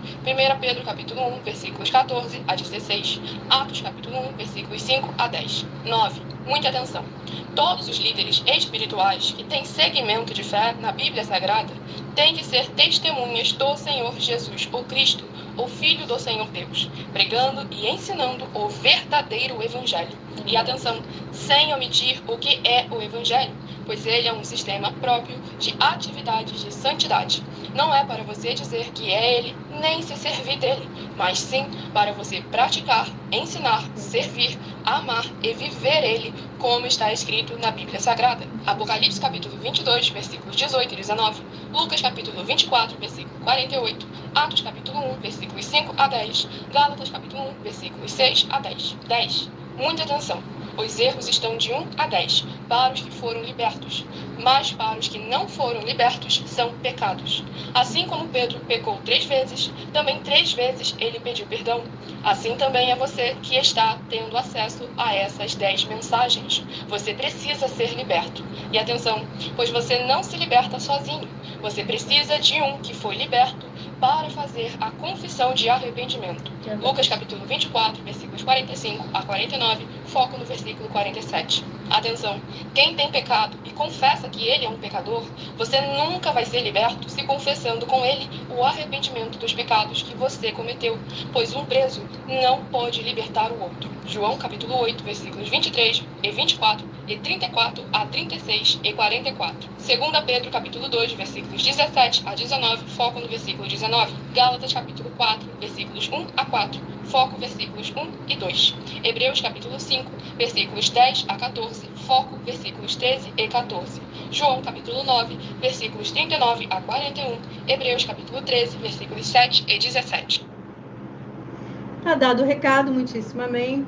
Pedro capítulo 1, versículos 14 a 16, Atos capítulo 1, versículos 5 a 10. 9. Muita atenção. Todos os líderes espirituais que têm segmento de fé na Bíblia Sagrada têm que ser testemunhas do Senhor Jesus, o Cristo, o Filho do Senhor Deus, pregando e ensinando o verdadeiro Evangelho. E atenção, sem omitir o que é o Evangelho, pois ele é um sistema próprio de atividades de santidade. Não é para você dizer que é ele, nem se servir dele, mas sim para você praticar, ensinar, servir, amar e viver ele, como está escrito na Bíblia Sagrada. Apocalipse capítulo 22, versículos 18 e 19, Lucas capítulo 24, versículo 48, Atos capítulo 1, versículos 5 a 10, Gálatas capítulo 1, versículos 6 a 10. 10. Muita atenção. Os erros estão de 1 a 10 para os que foram libertos, mas para os que não foram libertos são pecados. Assim como Pedro pecou 3 vezes, também 3 vezes ele pediu perdão. Assim também é você que está tendo acesso a essas 10 mensagens. Você precisa ser liberto. E atenção, pois você não se liberta sozinho. Você precisa de um que foi liberto para fazer a confissão de arrependimento. Lucas capítulo 24, versículos 45 a 49, foco no versículo 47. Atenção, quem tem pecado e confessa que ele é um pecador, você nunca vai ser liberto se confessando com ele o arrependimento dos pecados que você cometeu, pois um preso não pode libertar o outro. João capítulo 8, versículos 23 e 24 e 34 a 36 e 44. 2 Pedro capítulo 2, versículos 17 a 19, foco no versículo 19. Gálatas capítulo 4, versículos 1 a 4, foco versículos 1 e 2. Hebreus capítulo 5, versículos 10 a 14, foco versículos 13 e 14. João capítulo 9, versículos 39 a 41. Hebreus capítulo 13, versículos 7 e 17. Tá dado o recado, muitíssimo amém.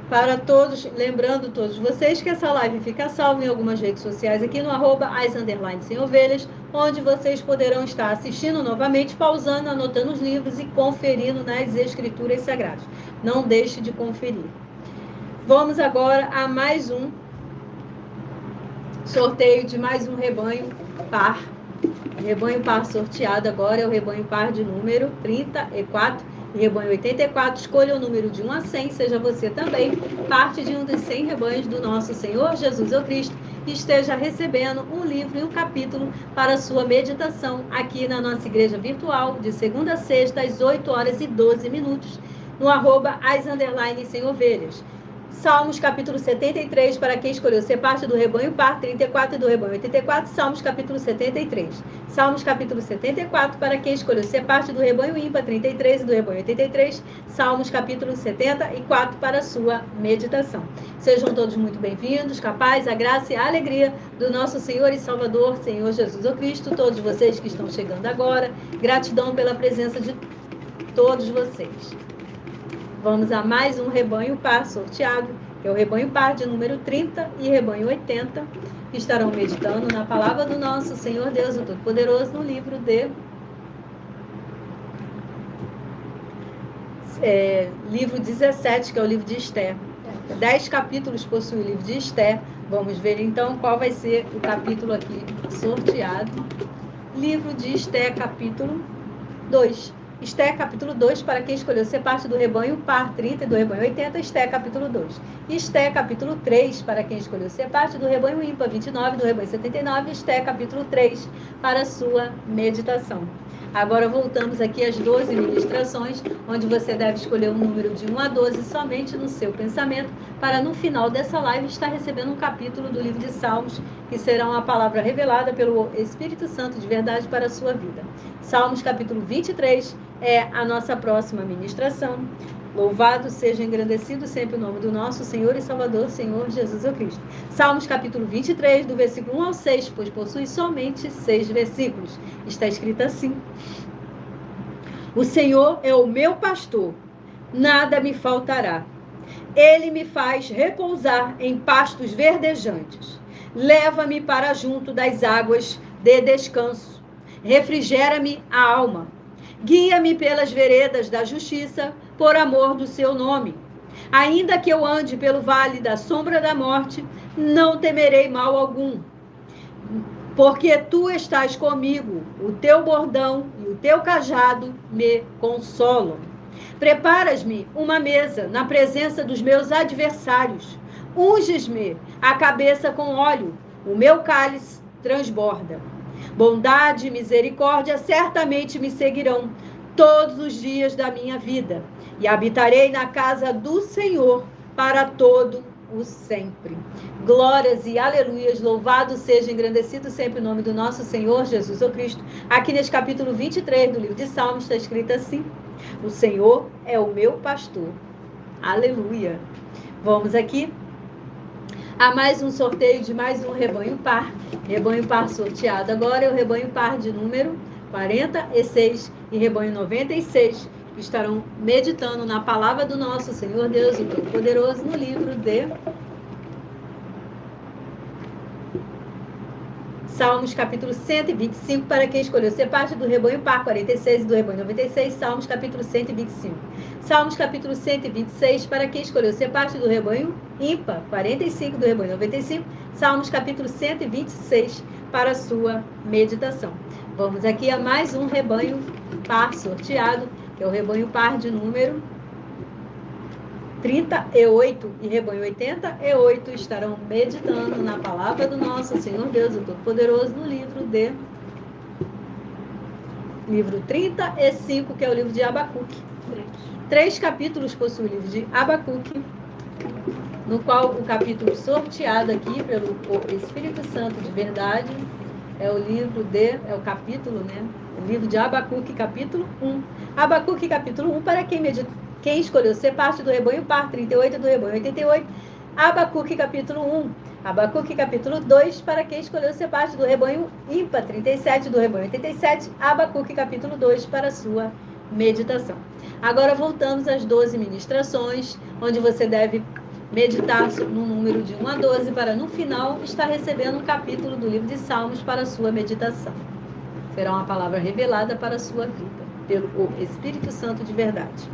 Para todos, lembrando todos vocês que essa live fica salva em algumas redes sociais aqui no @as_sem-ovelhas, onde vocês poderão estar assistindo novamente, pausando, anotando os livros e conferindo nas escrituras sagradas. Não deixe de conferir. Vamos agora a mais um sorteio de mais um rebanho par. Rebanho par sorteado agora é o rebanho par de número 34. Rebanho 84, escolha o número de 1 a 100, seja você também parte de um dos 100 rebanhos do nosso Senhor Jesus o Cristo e esteja recebendo um livro e um capítulo para sua meditação aqui na nossa igreja virtual, de segunda a sexta, às 8 horas e 12 minutos, no @as_sem-ovelhas. Salmos capítulo 73, para quem escolheu ser parte do rebanho par 34 e do rebanho 84, Salmos capítulo 73. Salmos capítulo 74, para quem escolheu ser parte do rebanho ímpar 33 e do rebanho 83, Salmos capítulo 74 para a sua meditação. Sejam todos muito bem-vindos, capaz, a graça e a alegria do nosso Senhor e Salvador, Senhor Jesus o Cristo, todos vocês que estão chegando agora, gratidão pela presença de todos vocês. Vamos a mais um rebanho par sorteado, que é o rebanho par de número 30 e rebanho 80, que estarão meditando na palavra do nosso Senhor Deus, o Todo-Poderoso, no livro de... livro 17, que é o livro de Esther. 10 capítulos possui o livro de Esther. Vamos ver então qual vai ser o capítulo aqui sorteado. Livro de Esther, capítulo 2. Esther, capítulo 2, para quem escolheu ser parte do rebanho par 30 e do rebanho 80, Esther, capítulo 2. Esther, capítulo 3, para quem escolheu ser parte do rebanho ímpar 29 e do rebanho 79, Esther, capítulo 3, para a sua meditação. Agora voltamos aqui às 12 ministrações, onde você deve escolher um número de 1 a 12 somente no seu pensamento, para no final dessa live estar recebendo um capítulo do livro de Salmos, que será uma palavra revelada pelo Espírito Santo de verdade para a sua vida. Salmos capítulo 23 é a nossa próxima ministração. Louvado seja, engrandecido sempre o nome do nosso Senhor e Salvador, Senhor Jesus o Cristo. Salmos capítulo 23, do versículo 1 ao 6, pois possui somente 6 versículos. Está escrito assim: O Senhor é o meu pastor, nada me faltará. Ele me faz repousar em pastos verdejantes. Leva-me para junto das águas de descanso. Refrigera-me a alma. Guia-me pelas veredas da justiça, por amor do seu nome. Ainda que eu ande pelo vale da sombra da morte, não temerei mal algum. Porque tu estás comigo, o teu bordão e o teu cajado me consolam. Preparas-me uma mesa na presença dos meus adversários. Unges-me a cabeça com óleo, o meu cálice transborda. Bondade e misericórdia certamente me seguirão todos os dias da minha vida, e habitarei na casa do Senhor para todo o sempre. Glórias e aleluias, louvado seja, engrandecido sempre o nome do nosso Senhor Jesus o Cristo. Aqui nesse capítulo 23 do livro de Salmos está escrito assim: o Senhor é o meu pastor. Aleluia. Vamos aqui a mais um sorteio de mais um rebanho par. Rebanho par sorteado agora é o rebanho par de número 46 e rebanho 96, que estarão meditando na palavra do nosso Senhor Deus, o Todo-Poderoso, no livro de Salmos, capítulo 125, para quem escolheu ser parte do rebanho par 46 e do rebanho 96, Salmos, capítulo 125. Salmos, capítulo 126, para quem escolheu ser parte do rebanho ímpar 45 do rebanho 95, Salmos, capítulo 126, para a sua meditação. Vamos aqui a mais um rebanho par sorteado, que é o rebanho par de número 38 e rebanho 88 estarão meditando na palavra do nosso Senhor Deus, o Todo-Poderoso, no livro 35, que é o livro de Abacuque. 3 capítulos possui o livro de Abacuque, no qual o capítulo sorteado aqui pelo Espírito Santo de verdade é o capítulo, né? O livro de Abacuque, capítulo 1. Abacuque, capítulo 1, para quem escolheu ser parte do rebanho par 38 do rebanho 88, Abacuque capítulo 1, Abacuque capítulo 2, para quem escolheu ser parte do rebanho ímpar 37 do rebanho 87, Abacuque capítulo 2, para a sua meditação. Agora voltamos às 12 ministrações, onde você deve meditar no número de 1 a 12, para no final estar recebendo um capítulo do livro de Salmos para a sua meditação. Será uma palavra revelada para a sua vida, pelo Espírito Santo de verdade.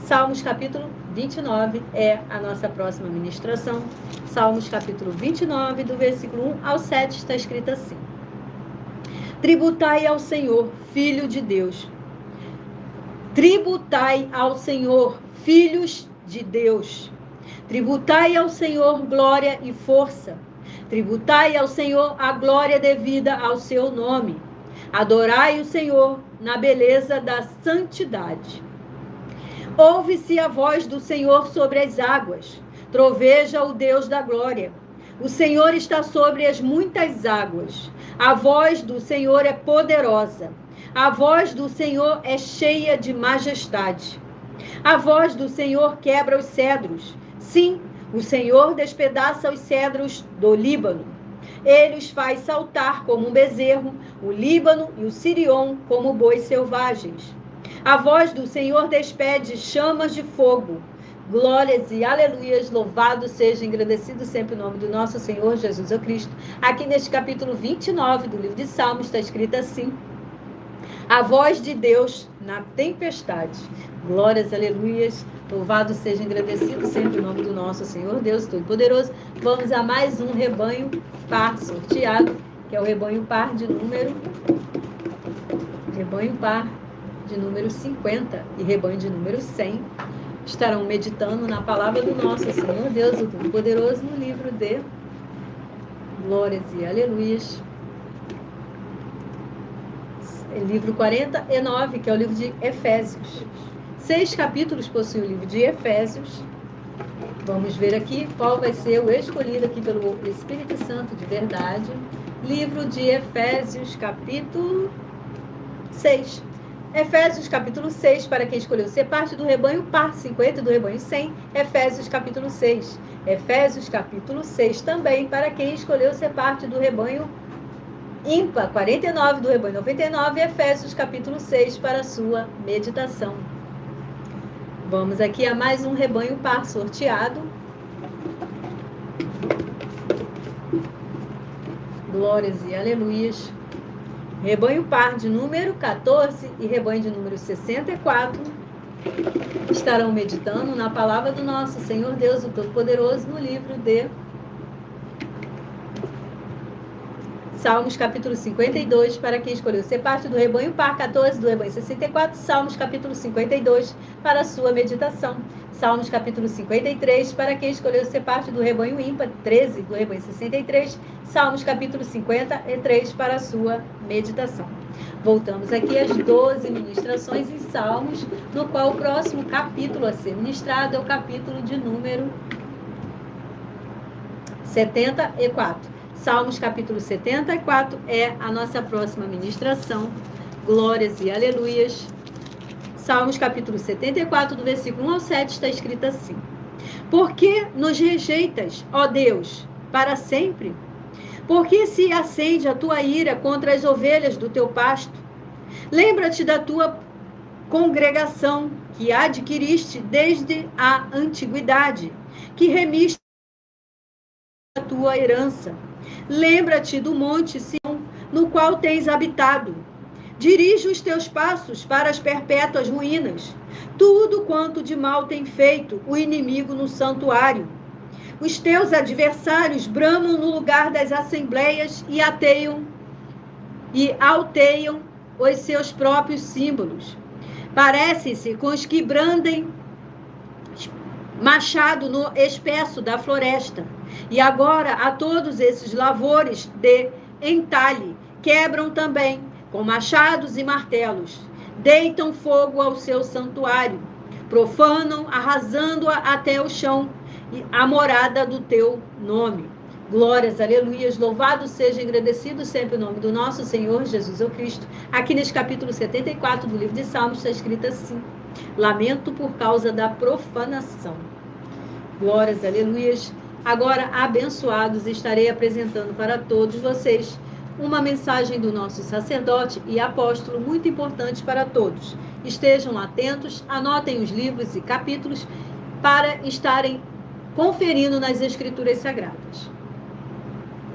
Salmos capítulo 29 é a nossa próxima ministração. Salmos capítulo 29, do versículo 1 ao 7, está escrito assim: Tributai ao Senhor, Filho de Deus. Tributai ao Senhor, filhos de Deus. Tributai ao Senhor glória e força. Tributai ao Senhor a glória devida ao seu nome. Adorai o Senhor na beleza da santidade. Ouve-se a voz do Senhor sobre as águas. Troveja o Deus da glória. O Senhor está sobre as muitas águas. A voz do Senhor é poderosa. A voz do Senhor é cheia de majestade. A voz do Senhor quebra os cedros. Sim, o Senhor despedaça os cedros do Líbano. Ele os faz saltar como um bezerro, o Líbano e o Sirion como bois selvagens. A voz do Senhor despede chamas de fogo. Glórias e aleluias, louvado seja, engrandecido sempre o nome do nosso Senhor Jesus Cristo. Aqui neste capítulo 29 do livro de Salmos está escrito assim: a voz de Deus na tempestade. Glórias, aleluias, louvado seja, engrandecido sempre o nome do nosso Senhor Deus Todo-Poderoso. Vamos a mais um rebanho par sorteado, que é o rebanho par de número 50 e rebanho de número 100. Estarão meditando na palavra do nosso Senhor Deus, o Todo-Poderoso, no livro de Glórias e Aleluias. Livro 49, que é o livro de Efésios. 6 capítulos possui o livro de Efésios. Vamos ver aqui qual vai ser o escolhido aqui pelo Espírito Santo de verdade. Livro de Efésios, capítulo 6. Efésios capítulo 6, para quem escolheu ser parte do rebanho par 50 e do rebanho 100, Efésios capítulo 6. Efésios capítulo 6 também, para quem escolheu ser parte do rebanho ímpar 49 do rebanho 99, Efésios capítulo 6, para a sua meditação. Vamos aqui a mais um rebanho par sorteado. Glórias e aleluias. Rebanho par de número 14 e rebanho de número 64 estarão meditando na palavra do nosso Senhor Deus, o Todo-Poderoso, no livro de Salmos capítulo 52, para quem escolheu ser parte do rebanho par 14, do rebanho 64, Salmos capítulo 52, para a sua meditação. Salmos capítulo 53, para quem escolheu ser parte do rebanho ímpar 13, do rebanho 63, Salmos capítulo 53, para a sua meditação. Voltamos aqui às 12 ministrações em Salmos, no qual o próximo capítulo a ser ministrado é o capítulo de número 74. Salmos capítulo 74 é a nossa próxima ministração. Glórias e aleluias. Salmos capítulo 74, do versículo 1 ao 7, está escrito assim: Por que nos rejeitas, ó Deus, para sempre? Por que se acende a tua ira contra as ovelhas do teu pasto? Lembra-te da tua congregação, que adquiriste desde a antiguidade, que remiste a tua herança. Lembra-te do monte Sião, no qual tens habitado. Dirige os teus passos para as perpétuas ruínas. Tudo quanto de mal tem feito o inimigo no santuário. Os teus adversários bramam no lugar das assembleias e alteiam os seus próprios símbolos. Parece-se com os que brandem machado no espesso da floresta. E agora a todos esses lavores de entalhe quebram também com machados e martelos. Deitam fogo ao seu santuário, profanam, arrasando-a até o chão, a morada do teu nome. Glórias, aleluias, louvado seja, engrandecido sempre o nome do nosso Senhor Jesus o Cristo. Aqui neste capítulo 74 do livro de Salmos está escrito assim: lamento por causa da profanação. Glórias, aleluias. Agora, abençoados, estarei apresentando para todos vocês uma mensagem do nosso sacerdote e apóstolo muito importante para todos. Estejam atentos, anotem os livros e capítulos para estarem conferindo nas Escrituras Sagradas.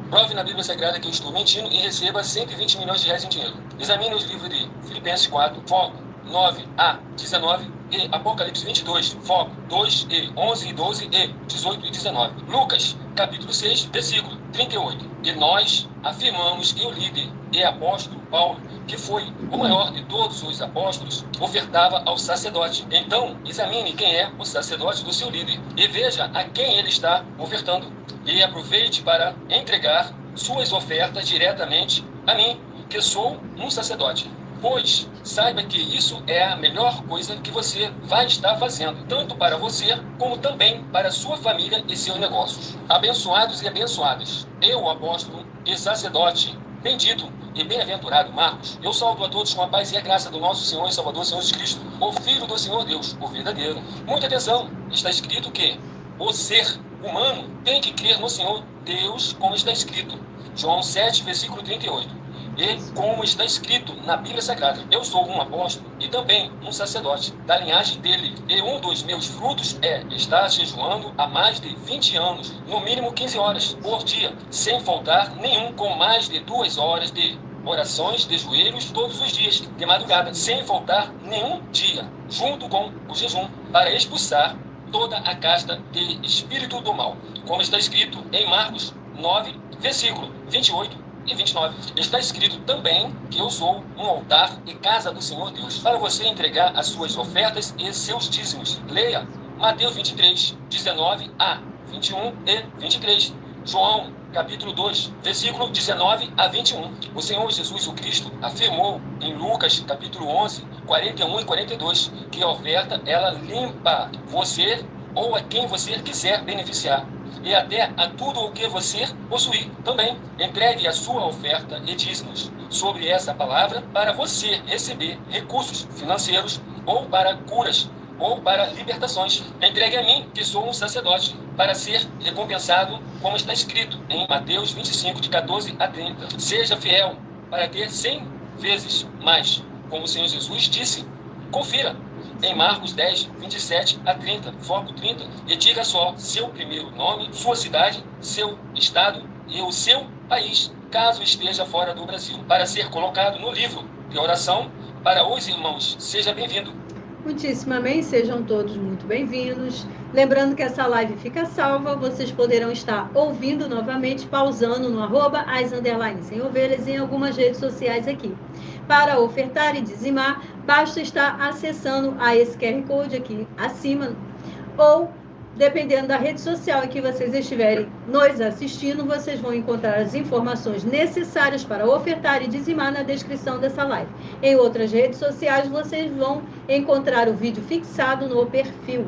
Prove na Bíblia Sagrada que eu estou mentindo e receba 120 milhões de reais em dinheiro. Examine os livros de Filipenses 4, foco 9 a 19 e Apocalipse 22, foco 2 e 11 e 12 e 18 e 19. Lucas, capítulo 6, versículo 38. E nós afirmamos que o líder e apóstolo Paulo, que foi o maior de todos os apóstolos, ofertava ao sacerdote. Então, examine quem é o sacerdote do seu líder e veja a quem ele está ofertando. E aproveite para entregar suas ofertas diretamente a mim, que sou um sacerdote. Pois saiba que isso é a melhor coisa que você vai estar fazendo, tanto para você, como também para sua família e seus negócios. Abençoados e abençoadas, eu, o apóstolo e sacerdote, bendito e bem-aventurado Marcos, eu saúdo a todos com a paz e a graça do nosso Senhor e Salvador, Senhor Jesus Cristo, o Filho do Senhor Deus, o verdadeiro. Muita atenção, está escrito que o ser humano tem que crer no Senhor Deus, como está escrito. João 7, versículo 38. E como está escrito na Bíblia Sagrada, eu sou um apóstolo e também um sacerdote da linhagem dele. E um dos meus frutos é estar jejuando há mais de 20 anos, no mínimo 15 horas por dia, sem faltar nenhum, com mais de 2 horas de orações de joelhos todos os dias, de madrugada, sem faltar nenhum dia, junto com o jejum, para expulsar toda a casta de espírito do mal. Como está escrito em Marcos 9, versículo 28 e 29. Está escrito também que eu sou um altar e casa do Senhor Deus, para você entregar as suas ofertas e seus dízimos. Leia Mateus 23, 19 a 21 e 23. João, capítulo 2, versículo 19 a 21. O Senhor Jesus o Cristo afirmou em Lucas, capítulo 11, 41 e 42, que a oferta, ela limpa você ou a quem você quiser beneficiar, e até a tudo o que você possuir também. Entregue a sua oferta e dízimos sobre essa palavra para você receber recursos financeiros, ou para curas, ou para libertações. Entregue a mim, que sou um sacerdote, para ser recompensado, como está escrito em Mateus 25, de 14 a 30. Seja fiel para ter 100 vezes mais, como o Senhor Jesus disse. Confira em Marcos 10, 27 a 30, foco 30, e diga só seu primeiro nome, sua cidade, seu estado e o seu país, caso esteja fora do Brasil, para ser colocado no livro de oração para os irmãos. Seja bem-vindo. Muitíssimo amém, sejam todos muito bem-vindos. Lembrando que essa live fica salva, vocês poderão estar ouvindo novamente, pausando no @as_sem-ovelhas em algumas redes sociais aqui. Para ofertar e dizimar, basta estar acessando a esse QR Code aqui acima, ou dependendo da rede social em que vocês estiverem nos assistindo, vocês vão encontrar as informações necessárias para ofertar e dizimar na descrição dessa live. Em outras redes sociais, vocês vão encontrar o vídeo fixado no perfil.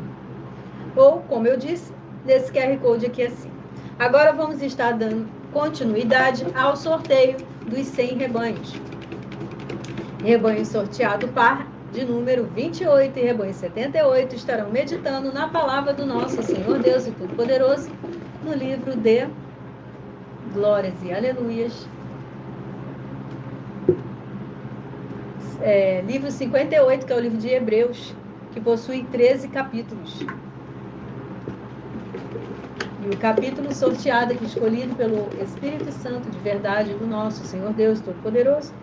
Ou, como eu disse, nesse QR Code aqui assim. Agora vamos estar dando continuidade ao sorteio dos 100 rebanhos. Rebanho sorteado par de número 28 e rebanho 78 estarão meditando na palavra do nosso Senhor Deus e Todo-Poderoso no livro de Glórias e Aleluias. Livro 58, que é o livro de Hebreus, que possui 13 capítulos. E o capítulo sorteado aqui, escolhido pelo Espírito Santo de verdade do nosso Senhor Deus Todo-Poderoso,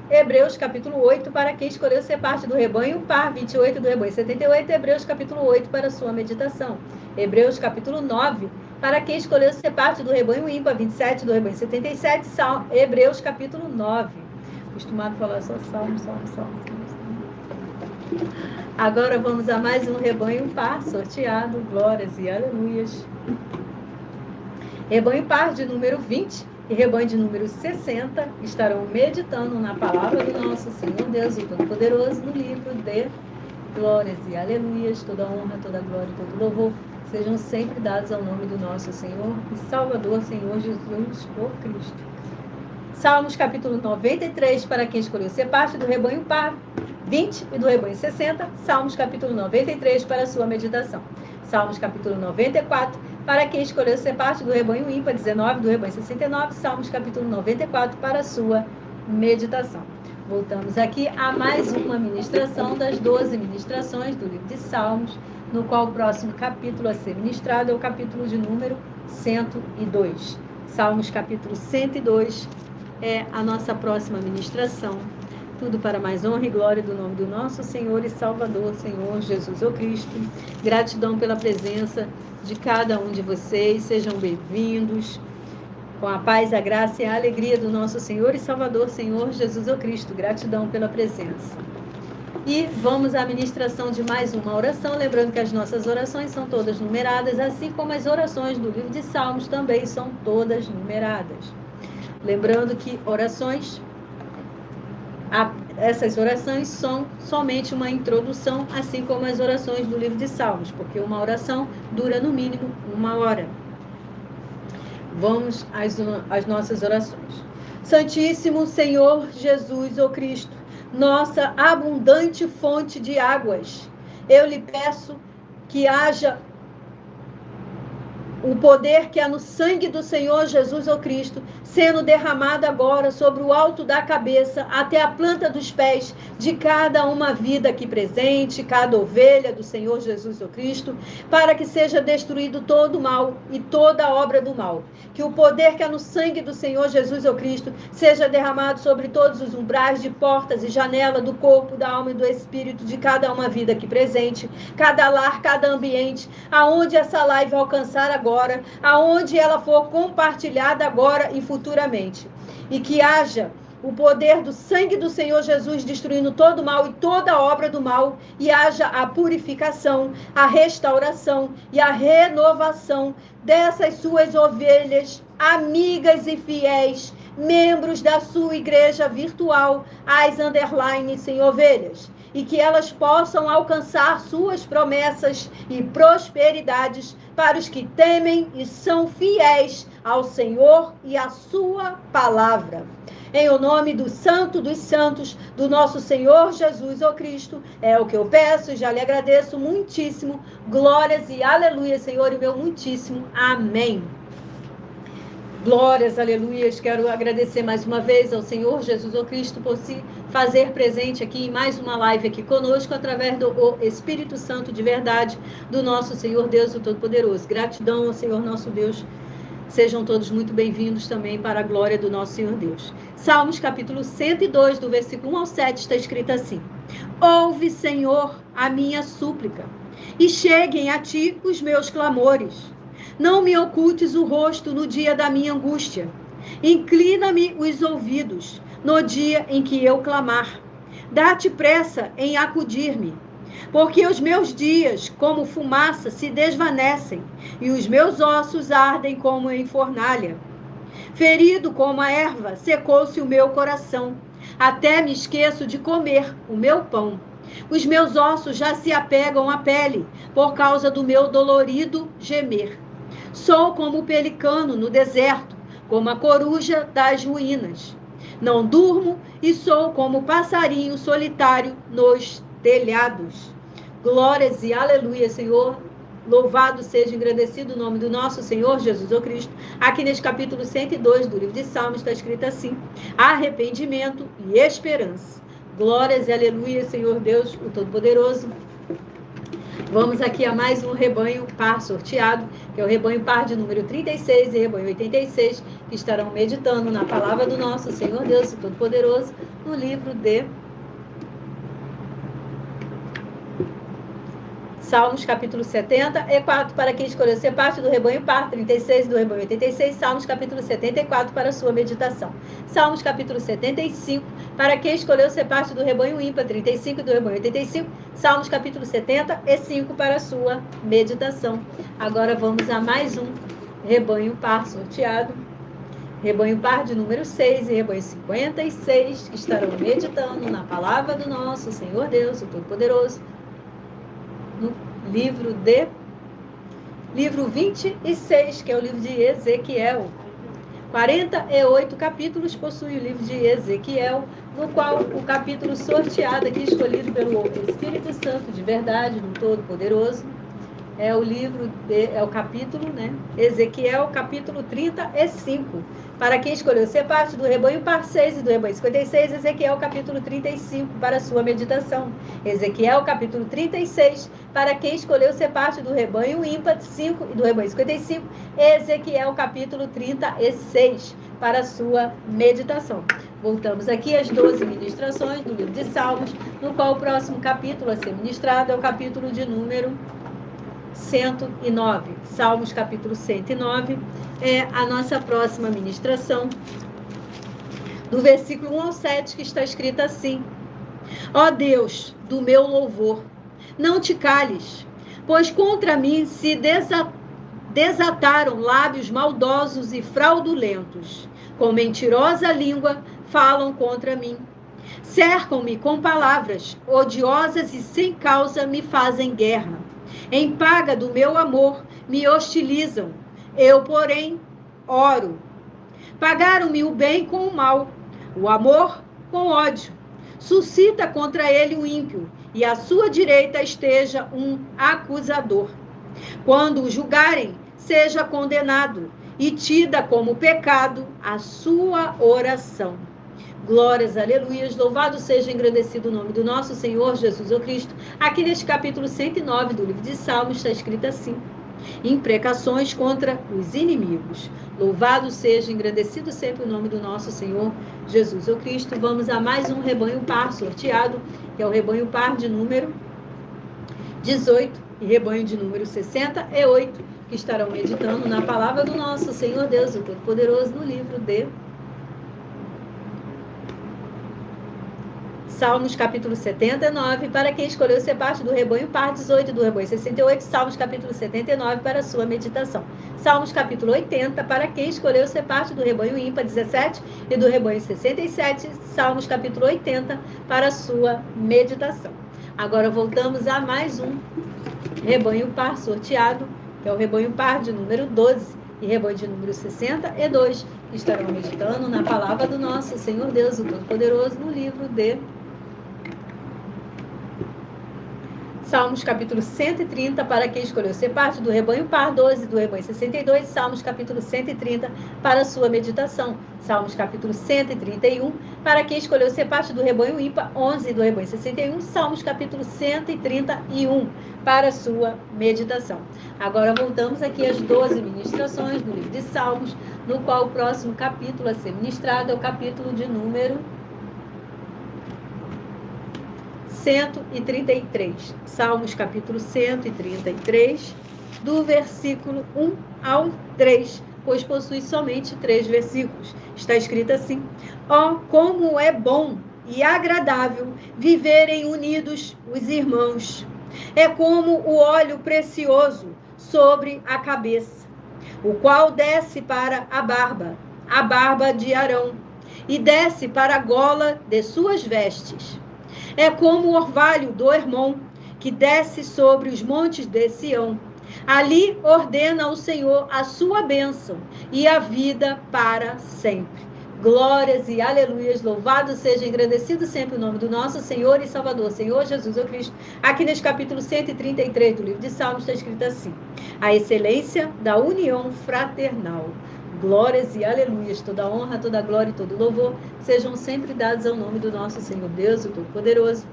Hebreus capítulo 8, para quem escolheu ser parte do rebanho par, 28 do rebanho 78, Hebreus capítulo 8 para sua meditação. Hebreus capítulo 9, para quem escolheu ser parte do rebanho ímpar, 27 do rebanho 77, Hebreus capítulo 9. Acostumado a falar só salmo. Agora vamos a mais um rebanho par sorteado, glórias e aleluias. Rebanho par de número 20 e rebanho de número 60 estarão meditando na palavra do nosso Senhor Deus e Todo-Poderoso no livro de Glórias e Aleluias. Toda honra, toda glória e todo louvor sejam sempre dados ao nome do nosso Senhor e Salvador, Senhor Jesus, o Cristo. Salmos capítulo 93, para quem escolheu ser parte do rebanho par 20 e do rebanho 60. Salmos capítulo 93 para a sua meditação. Salmos capítulo 94, para quem escolheu ser parte do rebanho ímpar, 19 do rebanho 69. Salmos capítulo 94 para a sua meditação. Voltamos aqui a mais uma ministração das 12 ministrações do livro de Salmos, no qual o próximo capítulo a ser ministrado é o capítulo de número 102. Salmos capítulo 102 é a nossa próxima ministração. Tudo para mais honra e glória do nome do nosso Senhor e Salvador, Senhor Jesus o Cristo. Gratidão pela presença de cada um de vocês. Sejam bem-vindos. Com a paz, a graça e a alegria do nosso Senhor e Salvador, Senhor Jesus o Cristo. Gratidão pela presença. E vamos à ministração de mais uma oração, lembrando que as nossas orações são todas numeradas, assim como as orações do livro de Salmos também são todas numeradas. Lembrando que essas orações são somente uma introdução, assim como as orações do livro de Salmos, porque uma oração dura no mínimo 1 hora. Vamos às nossas orações. Santíssimo Senhor Jesus, o Cristo, nossa abundante fonte de águas, eu lhe peço que haja o poder que há no sangue do Senhor Jesus o Cristo, sendo derramado agora sobre o alto da cabeça até a planta dos pés de cada uma vida aqui presente, cada ovelha do Senhor Jesus o Cristo, para que seja destruído todo o mal e toda obra do mal. Que o poder que há no sangue do Senhor Jesus o Cristo seja derramado sobre todos os umbrais de portas e janela do corpo, da alma e do espírito de cada uma vida aqui presente, cada lar, cada ambiente, aonde essa live alcançar agora, aonde ela for compartilhada agora e futuramente. E que haja o poder do sangue do Senhor Jesus destruindo todo o mal e toda obra do mal, e haja a purificação, a restauração e a renovação dessas suas ovelhas, amigas e fiéis, membros da sua igreja virtual, _sem ovelhas, e que elas possam alcançar suas promessas e prosperidades para os que temem e são fiéis ao Senhor e à sua palavra. Em o nome do Santo dos Santos, do nosso Senhor Jesus o Cristo, é o que eu peço e já lhe agradeço muitíssimo. Glórias e aleluia, Senhor, e meu muitíssimo amém. Glórias, aleluias. Quero agradecer mais uma vez ao Senhor Jesus o Cristo por se fazer presente aqui em mais uma live aqui conosco, através do Espírito Santo de verdade, do nosso Senhor Deus, o Todo-Poderoso. Gratidão ao Senhor nosso Deus. Sejam todos muito bem-vindos também para a glória do nosso Senhor Deus. Salmos capítulo 102, do versículo 1 ao 7, está escrito assim: Ouve, Senhor, a minha súplica, e cheguem a ti os meus clamores. Não me ocultes o rosto no dia da minha angústia. Inclina-me os ouvidos no dia em que eu clamar. Dá-te pressa em acudir-me, porque os meus dias, como fumaça, se desvanecem, e os meus ossos ardem como em fornalha. Ferido como a erva, secou-se o meu coração. Até me esqueço de comer o meu pão. Os meus ossos já se apegam à pele, por causa do meu dolorido gemer. Sou como o pelicano no deserto, como a coruja das ruínas. Não durmo e sou como o passarinho solitário nos telhados. Glórias e aleluia, Senhor. Louvado seja, engrandecido o nome do nosso Senhor Jesus o Cristo. Aqui neste capítulo 102 do livro de Salmos está escrito assim: arrependimento e esperança. Glórias e aleluia, Senhor Deus, o Todo-Poderoso. Vamos aqui a mais um rebanho par sorteado, que é o rebanho par de número 36 e rebanho 86, que estarão meditando na palavra do nosso Senhor Deus, o Todo-Poderoso, no livro de Salmos capítulo 74, para quem escolheu ser parte do rebanho par, 36 do rebanho 86, Salmos capítulo 74 para a sua meditação. Salmos capítulo 75, para quem escolheu ser parte do rebanho ímpar, 35 do rebanho 85, Salmos capítulo 75 para a sua meditação. Agora vamos a mais um rebanho par sorteado. Rebanho par de número 6 e rebanho 56, que estarão meditando na palavra do nosso Senhor Deus, o Todo-Poderoso, no livro 26, que é o livro de Ezequiel. 48 capítulos possui o livro de Ezequiel, no qual o capítulo sorteado aqui, escolhido pelo Espírito Santo de verdade, do Todo-Poderoso, é o capítulo, Ezequiel, capítulo 35. Para quem escolheu ser parte do rebanho par 6 e do rebanho 56, Ezequiel, capítulo 35, para a sua meditação. Ezequiel, capítulo 36, para quem escolheu ser parte do rebanho ímpar 5 e do rebanho 55, Ezequiel, capítulo 36, para a sua meditação. Voltamos aqui às 12 ministrações do livro de Salmos, no qual o próximo capítulo a ser ministrado é o capítulo de número 109. Salmos capítulo 109 é a nossa próxima ministração, do versículo 1 ao 7, que está escrito assim: Ó Deus do meu louvor, não te cales, pois contra mim se desataram lábios maldosos e fraudulentos, com mentirosa língua falam contra mim. Cercam-me com palavras odiosas e sem causa me fazem guerra. Em paga do meu amor me hostilizam, eu, porém, oro. Pagaram-me o bem com o mal, o amor com ódio. Suscita contra ele o ímpio, e à sua direita esteja um acusador. Quando o julgarem, seja condenado, e tida como pecado a sua oração. Glórias, aleluias, louvado seja, engrandecido o nome do nosso Senhor Jesus o Cristo. Aqui neste capítulo 109 do livro de Salmos está escrito assim: imprecações contra os inimigos. Louvado seja, engrandecido sempre o nome do nosso Senhor Jesus o Cristo. Vamos a mais um rebanho par sorteado, que é o rebanho par de número 18 e rebanho de número 68, que estarão meditando na palavra do nosso Senhor Deus, o Todo-Poderoso, no livro de Salmos capítulo 79, para quem escolheu ser parte do rebanho par 18 e do rebanho 68, Salmos capítulo 79 para a sua meditação. Salmos capítulo 80, para quem escolheu ser parte do rebanho ímpar 17 e do rebanho 67, Salmos capítulo 80 para a sua meditação. Agora voltamos a mais um rebanho par sorteado, que é o rebanho par de número 12 e rebanho de número 62, que estarão meditando na palavra do nosso Senhor Deus, o Todo-Poderoso, no livro de Salmos capítulo 130, para quem escolheu ser parte do rebanho par, 12 do rebanho 62, Salmos capítulo 130, para a sua meditação. Salmos capítulo 131, para quem escolheu ser parte do rebanho ímpar, 11 do rebanho 61, Salmos capítulo 131, para a sua meditação. Agora voltamos aqui às 12 ministrações do livro de Salmos, no qual o próximo capítulo a ser ministrado é o capítulo de número 133. Salmos capítulo 133, do versículo 1 ao 3, pois possui somente 3 versículos. Está escrito assim: ó, como é bom e agradável viverem unidos os irmãos. É como o óleo precioso sobre a cabeça, o qual desce para a barba de Arão, e desce para a gola de suas vestes. É como o orvalho do Hermon, que desce sobre os montes de Sião. Ali ordena o Senhor a sua bênção e a vida para sempre. Glórias e aleluias, louvado seja, engrandecido sempre o nome do nosso Senhor e Salvador, Senhor Jesus o Cristo. Aqui nesse capítulo 133 do livro de Salmos está escrito assim: a excelência da união fraternal. Glórias e aleluias, toda honra, toda glória e todo louvor sejam sempre dados ao nome do nosso Senhor Deus, o Todo-Poderoso.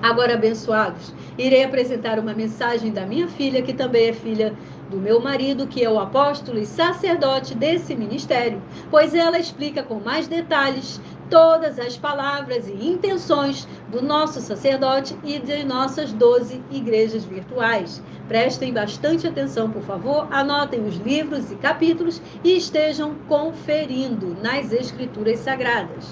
Agora, abençoados, irei apresentar uma mensagem da minha filha, que também é filha do meu marido, que é o apóstolo e sacerdote desse ministério, pois ela explica com mais detalhes todas as palavras e intenções do nosso sacerdote e de nossas 12 igrejas virtuais. Prestem bastante atenção, por favor, anotem os livros e capítulos e estejam conferindo nas Escrituras Sagradas.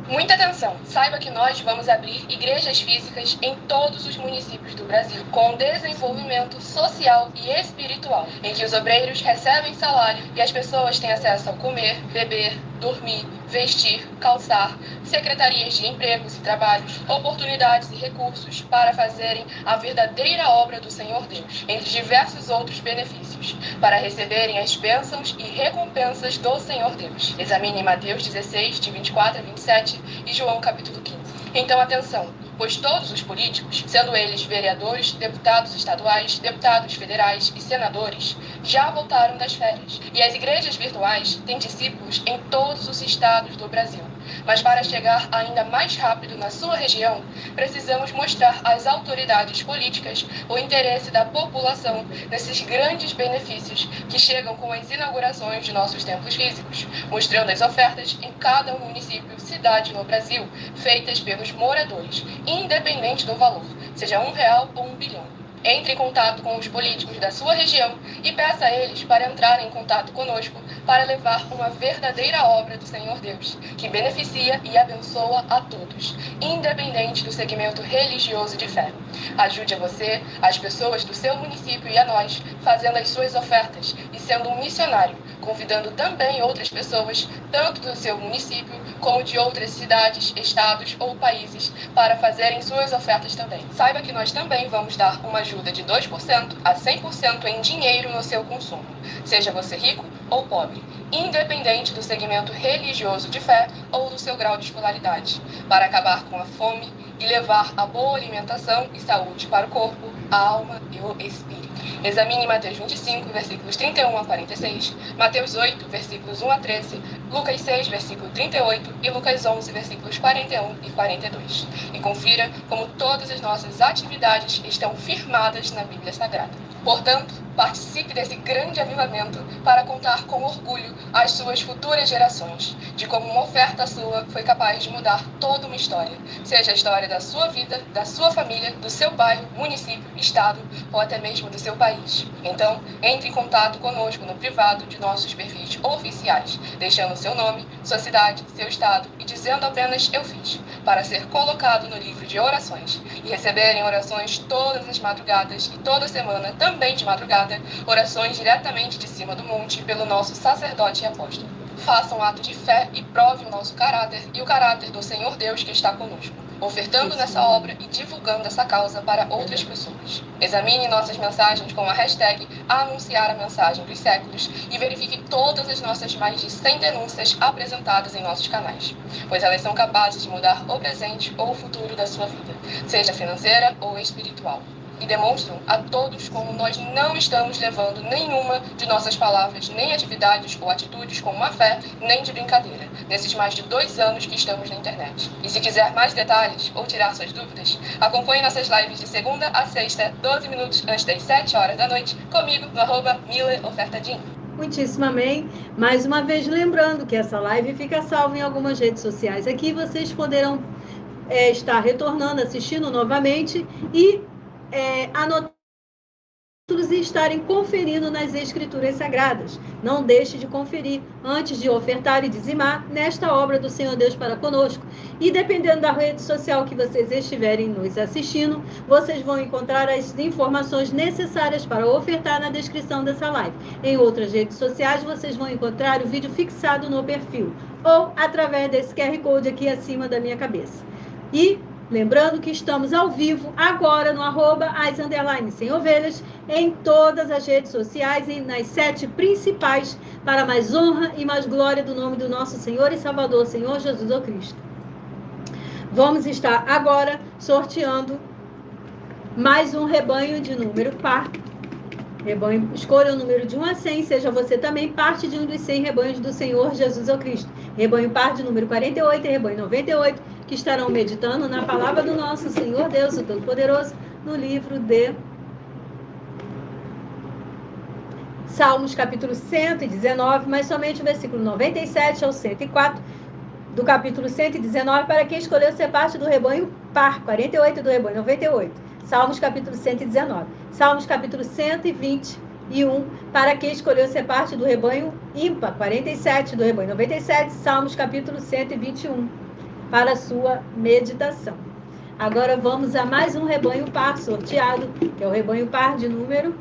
Muita atenção! Saiba que nós vamos abrir igrejas físicas em todos os municípios do Brasil, com desenvolvimento social e espiritual, em que os obreiros recebem salário e as pessoas têm acesso ao comer, beber, dormir, vestir, calçar, secretarias de empregos e trabalhos, oportunidades e recursos para fazerem a verdadeira obra do Senhor Deus, entre diversos outros benefícios, para receberem as bênçãos e recompensas do Senhor Deus. Examine Mateus 16, de 24 a 27 e João capítulo 15. Então, atenção! Pois todos os políticos, sendo eles vereadores, deputados estaduais, deputados federais e senadores, já voltaram das férias. E as igrejas virtuais têm discípulos em todos os estados do Brasil. Mas para chegar ainda mais rápido na sua região, precisamos mostrar às autoridades políticas o interesse da população nesses grandes benefícios que chegam com as inaugurações de nossos templos físicos, mostrando as ofertas em cada município, cidade no Brasil, feitas pelos moradores, independente do valor, seja R$1 ou 1 bilhão. Entre em contato com os políticos da sua região e peça a eles para entrarem em contato conosco para levar uma verdadeira obra do Senhor Deus, que beneficia e abençoa a todos, independente do segmento religioso de fé. Ajude a você, as pessoas do seu município e a nós, fazendo as suas ofertas e sendo um missionário, convidando também outras pessoas, tanto do seu município como de outras cidades, estados ou países, para fazerem suas ofertas também. Saiba que nós também vamos dar uma ajuda de 2% a 100% em dinheiro no seu consumo, seja você rico ou pobre, independente do segmento religioso de fé ou do seu grau de escolaridade, para acabar com a fome e levar a boa alimentação e saúde para o corpo, a alma e o espírito. Examine Mateus 25, versículos 31 a 46, Mateus 8, versículos 1 a 13, Lucas 6, versículo 38 e Lucas 11, versículos 41 e 42. E confira como todas as nossas atividades estão firmadas na Bíblia Sagrada. Portanto, participe desse grande avivamento para contar com orgulho às suas futuras gerações, de como uma oferta sua foi capaz de mudar toda uma história, seja a história da sua vida, da sua família, do seu bairro, município, estado ou até mesmo do seu país. Então, entre em contato conosco no privado de nossos perfis oficiais, deixando seu nome, sua cidade, seu estado e dizendo apenas "eu fiz", para ser colocado no livro de orações e receberem orações todas as madrugadas e toda semana, também de madrugada, orações diretamente de cima do monte pelo nosso sacerdote e apóstolo. Faça um ato de fé e prove o nosso caráter e o caráter do Senhor Deus que está conosco. ofertando nessa obra e divulgando essa causa para outras pessoas. Examine nossas mensagens com a hashtag Anunciar a Mensagem dos Séculos e verifique todas as nossas mais de 100 denúncias apresentadas em nossos canais, pois elas são capazes de mudar o presente ou o futuro da sua vida, seja financeira ou espiritual. E demonstram a todos como nós não estamos levando nenhuma de nossas palavras, nem atividades ou atitudes com má fé, nem de brincadeira, nesses mais de 2 anos que estamos na internet. E se quiser mais detalhes ou tirar suas dúvidas, acompanhe nossas lives de segunda a sexta, 12 minutos antes das 7 horas da noite, comigo no @MillerOfertaDin. Muitíssimo amém. Mais uma vez lembrando que essa live fica salva em algumas redes sociais. Aqui vocês poderão estar retornando, assistindo novamente e anotando e estarem conferindo nas Escrituras Sagradas. Não deixe de conferir antes de ofertar e dizimar nesta obra do Senhor Deus para conosco. E dependendo da rede social que vocês estiverem nos assistindo, vocês vão encontrar as informações necessárias para ofertar na descrição dessa live. Em outras redes sociais, vocês vão encontrar o vídeo fixado no perfil ou através desse QR Code aqui acima da minha cabeça. E lembrando que estamos ao vivo agora no @as_sem-ovelhas em todas as redes sociais e nas 7 principais para mais honra e mais glória do nome do nosso Senhor e Salvador, Senhor Jesus o Cristo. Vamos estar agora sorteando mais um rebanho de número par. Rebanho, escolha o número de 1 a 100, seja você também parte de um dos 100 rebanhos do Senhor Jesus o Cristo. Rebanho par de número 48 e rebanho 98, que estarão meditando na palavra do nosso Senhor Deus, o Todo-Poderoso, no livro de Salmos, capítulo 119, mas somente o versículo 97 ao 104 do capítulo 119, para quem escolheu ser parte do rebanho par, 48 do rebanho 98. Salmos, capítulo 119. Salmos, capítulo 121, para quem escolheu ser parte do rebanho ímpar, 47 do rebanho 97. Salmos, capítulo 121, para a sua meditação. Agora vamos a mais um rebanho par sorteado, que é o rebanho par de número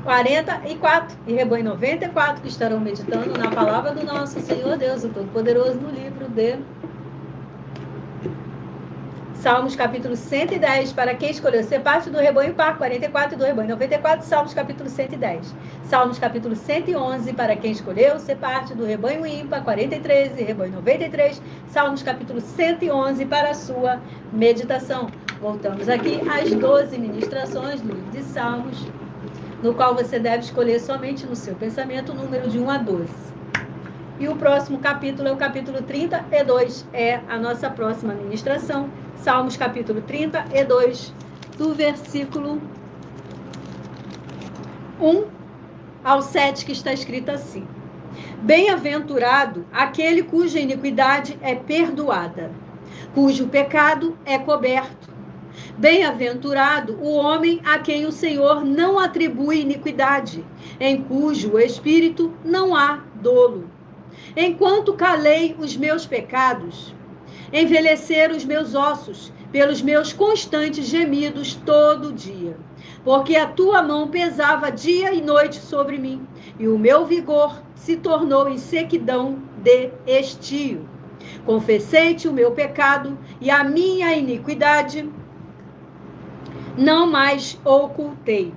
44 e rebanho 94, que estarão meditando na palavra do nosso Senhor Deus, o Todo-Poderoso, no livro de Salmos, capítulo 110, para quem escolheu ser parte do rebanho par, 44 e do rebanho 94, Salmos, capítulo 110. Salmos, capítulo 111, para quem escolheu ser parte do rebanho ímpar, 43 e rebanho 93, Salmos, capítulo 111, para a sua meditação. Voltamos aqui às 12 ministrações do livro de Salmos, no qual você deve escolher somente no seu pensamento o número de 1 a 12. E o próximo capítulo é o capítulo 32, é a nossa próxima ministração. Salmos, capítulo 32, do versículo 1 ao 7, que está escrito assim: Bem-aventurado aquele cuja iniquidade é perdoada, cujo pecado é coberto. Bem-aventurado o homem a quem o Senhor não atribui iniquidade, em cujo espírito não há dolo. Enquanto calei os meus pecados, envelheceram os meus ossos pelos meus constantes gemidos todo dia. Porque a tua mão pesava dia e noite sobre mim, e o meu vigor se tornou em sequidão de estio. Confessei-te o meu pecado e a minha iniquidade não mais ocultei.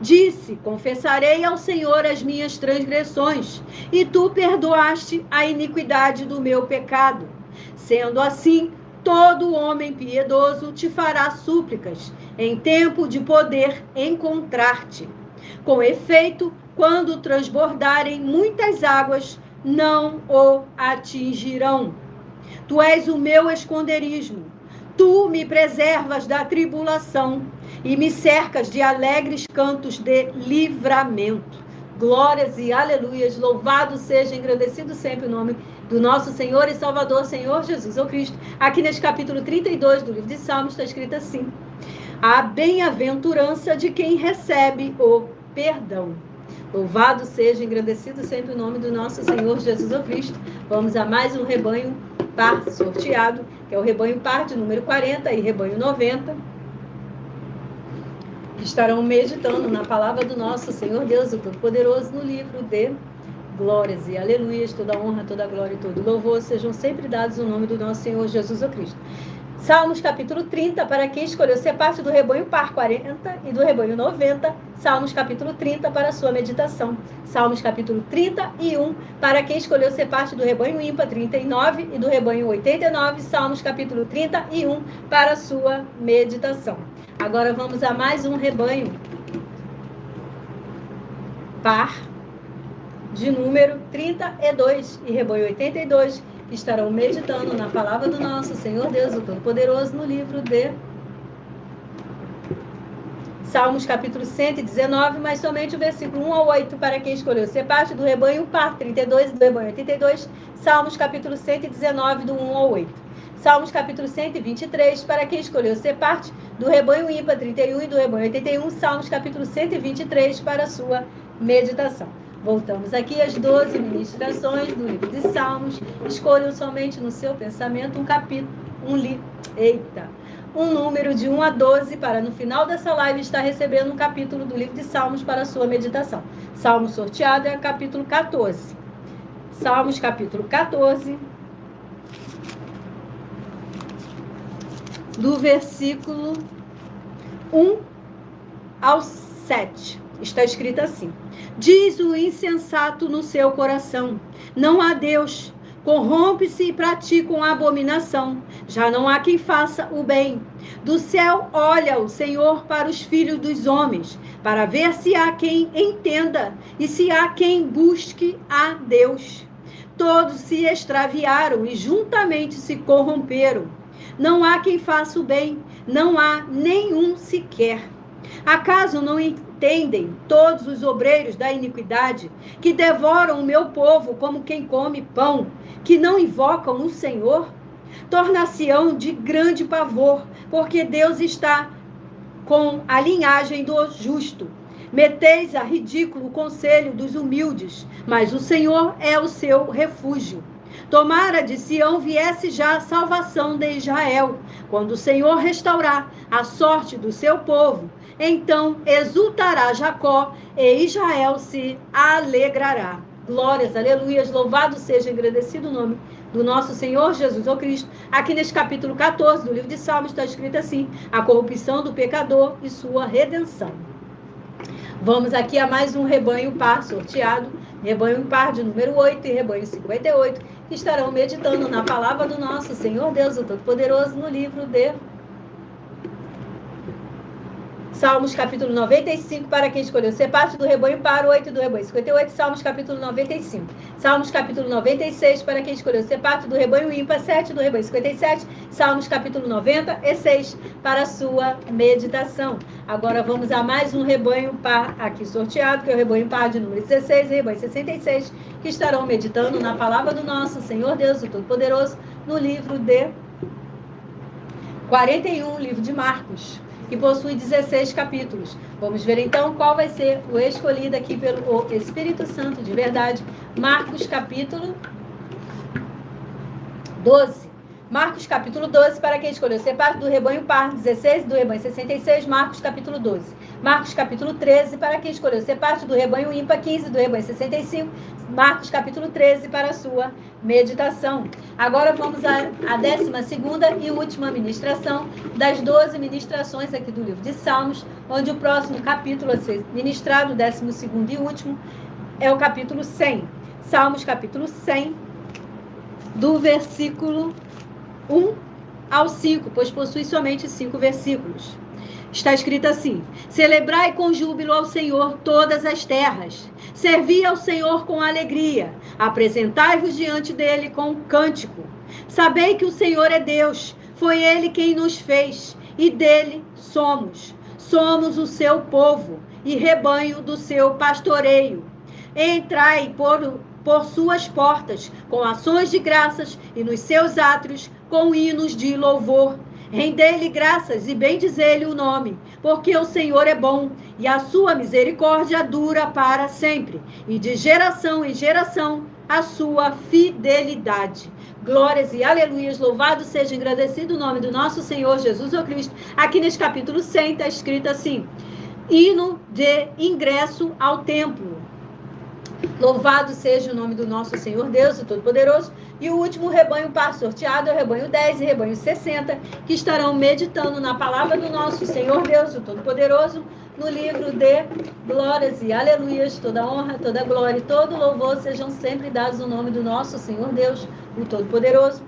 Disse, confessarei ao Senhor as minhas transgressões, e tu perdoaste a iniquidade do meu pecado. Sendo assim, todo homem piedoso te fará súplicas, em tempo de poder encontrar-te. Com efeito, quando transbordarem muitas águas, não o atingirão. Tu és o meu esconderijo. Tu me preservas da tribulação e me cercas de alegres cantos de livramento. Glórias e aleluias, louvado seja, engrandecido sempre o nome do nosso Senhor e Salvador, Senhor Jesus o Cristo. Aqui neste capítulo 32 do livro de Salmos está escrito assim: a bem-aventurança de quem recebe o perdão. Louvado seja, engrandecido sempre o nome do nosso Senhor Jesus o Cristo. Vamos a mais um rebanho par sorteado, que é o rebanho par de número 40 e rebanho 90, que estarão meditando na palavra do nosso Senhor Deus, o Todo-Poderoso, no livro de Glórias e aleluias, toda honra, toda glória e todo louvor sejam sempre dados no nome do nosso Senhor Jesus Cristo. Salmos capítulo 30, para quem escolheu ser parte do rebanho par 40 e do rebanho 90. Salmos capítulo 30 para a sua meditação. Salmos capítulo 31 para quem escolheu ser parte do rebanho ímpar 39 e do rebanho 89. Salmos capítulo 31 para a sua meditação. Agora vamos a mais um rebanho par de número 32 e rebanho 82. Estarão meditando na palavra do nosso Senhor Deus, o Todo-Poderoso, no livro de Salmos, capítulo 119, mas somente o versículo 1 ao 8, para quem escolheu ser parte do rebanho par 32 e do rebanho 82. Salmos, capítulo 119, do 1 ao 8. Salmos, capítulo 123, para quem escolheu ser parte do rebanho ímpar 31 e do rebanho 81. Salmos, capítulo 123, para a sua meditação. Voltamos aqui às 12 ministrações do livro de Salmos. Escolham somente no seu pensamento um número de 1 a 12 para no final dessa live estar recebendo um capítulo do livro de Salmos para a sua meditação. Salmo sorteado é capítulo 14. Salmos capítulo 14, do versículo 1 ao 7. Está escrito assim: diz o insensato no seu coração, não há Deus. Corrompe-se e praticam a abominação. Já não há quem faça o bem. Do céu olha o Senhor para os filhos dos homens, para ver se há quem entenda e se há quem busque a Deus. Todos se extraviaram e juntamente se corromperam. Não há quem faça o bem, não há nenhum sequer. Acaso não entendem todos os obreiros da iniquidade, que devoram o meu povo como quem come pão, que não invocam o Senhor? Tornar-se-ão de grande pavor, porque Deus está com a linhagem do justo. Meteis a ridículo o conselho dos humildes, mas o Senhor é o seu refúgio. Tomara de Sião viesse já a salvação de Israel, quando o Senhor restaurar a sorte do seu povo. Então exultará Jacó e Israel se alegrará. Glórias, aleluias, louvado seja, engrandecido o nome do nosso Senhor Jesus Cristo. Aqui neste capítulo 14 do livro de Salmos está escrito assim: a corrupção do pecador e sua redenção. Vamos aqui a mais um rebanho par sorteado, rebanho par de número 8 e rebanho 58, que estarão meditando na palavra do nosso Senhor Deus, o Todo-Poderoso, no livro de Salmos, capítulo 95, para quem escolheu ser parte do rebanho par 8 e do rebanho 58. Salmos, capítulo 95. Salmos, capítulo 96, para quem escolheu ser parte do rebanho ímpar 7 do rebanho 57. Salmos, capítulo 96, para a sua meditação. Agora vamos a mais um rebanho par aqui sorteado, que é o rebanho par de número 16 e rebanho 66, que estarão meditando na palavra do nosso Senhor Deus, o Todo-Poderoso, no livro de 41, livro de Marcos, que possui 16 capítulos. Vamos ver então qual vai ser o escolhido aqui pelo Espírito Santo de verdade. Marcos capítulo 12. Marcos capítulo 12, para quem escolheu ser parte do rebanho par 16 do rebanho 66. Marcos capítulo 12. Marcos capítulo 13, para quem escolheu ser parte do rebanho ímpar 15 do rebanho 65. Marcos capítulo 13 para a sua meditação. Agora vamos à 12ª e última ministração das 12 ministrações aqui do livro de Salmos, onde o próximo capítulo a ser ministrado, o 12º e último, é o capítulo 100. Salmos capítulo 100, do versículo 1 ao 5, pois possui somente 5 versículos. Está escrito assim: celebrai com júbilo ao Senhor todas as terras, servi ao Senhor com alegria, apresentai-vos diante dele com um cântico. Sabei que o Senhor é Deus, foi ele quem nos fez, e dele somos. Somos o seu povo e rebanho do seu pastoreio. Entrai por suas portas com ações de graças e nos seus átrios com hinos de louvor. Rendei-lhe graças e bendizei-lhe o nome, porque o Senhor é bom e a sua misericórdia dura para sempre, e de geração em geração a sua fidelidade. Glórias e aleluias, louvado seja, engrandecido o nome do nosso Senhor Jesus Cristo. Aqui nesse capítulo 100 está escrito assim: hino de ingresso ao templo. Louvado seja o nome do nosso Senhor Deus, o Todo-Poderoso. E o último rebanho par sorteado é o rebanho 10 e rebanho 60, que estarão meditando na palavra do nosso Senhor Deus, o Todo-Poderoso, no livro de glórias e aleluias. Toda honra, toda glória e todo louvor sejam sempre dados no nome do nosso Senhor Deus, o Todo-Poderoso.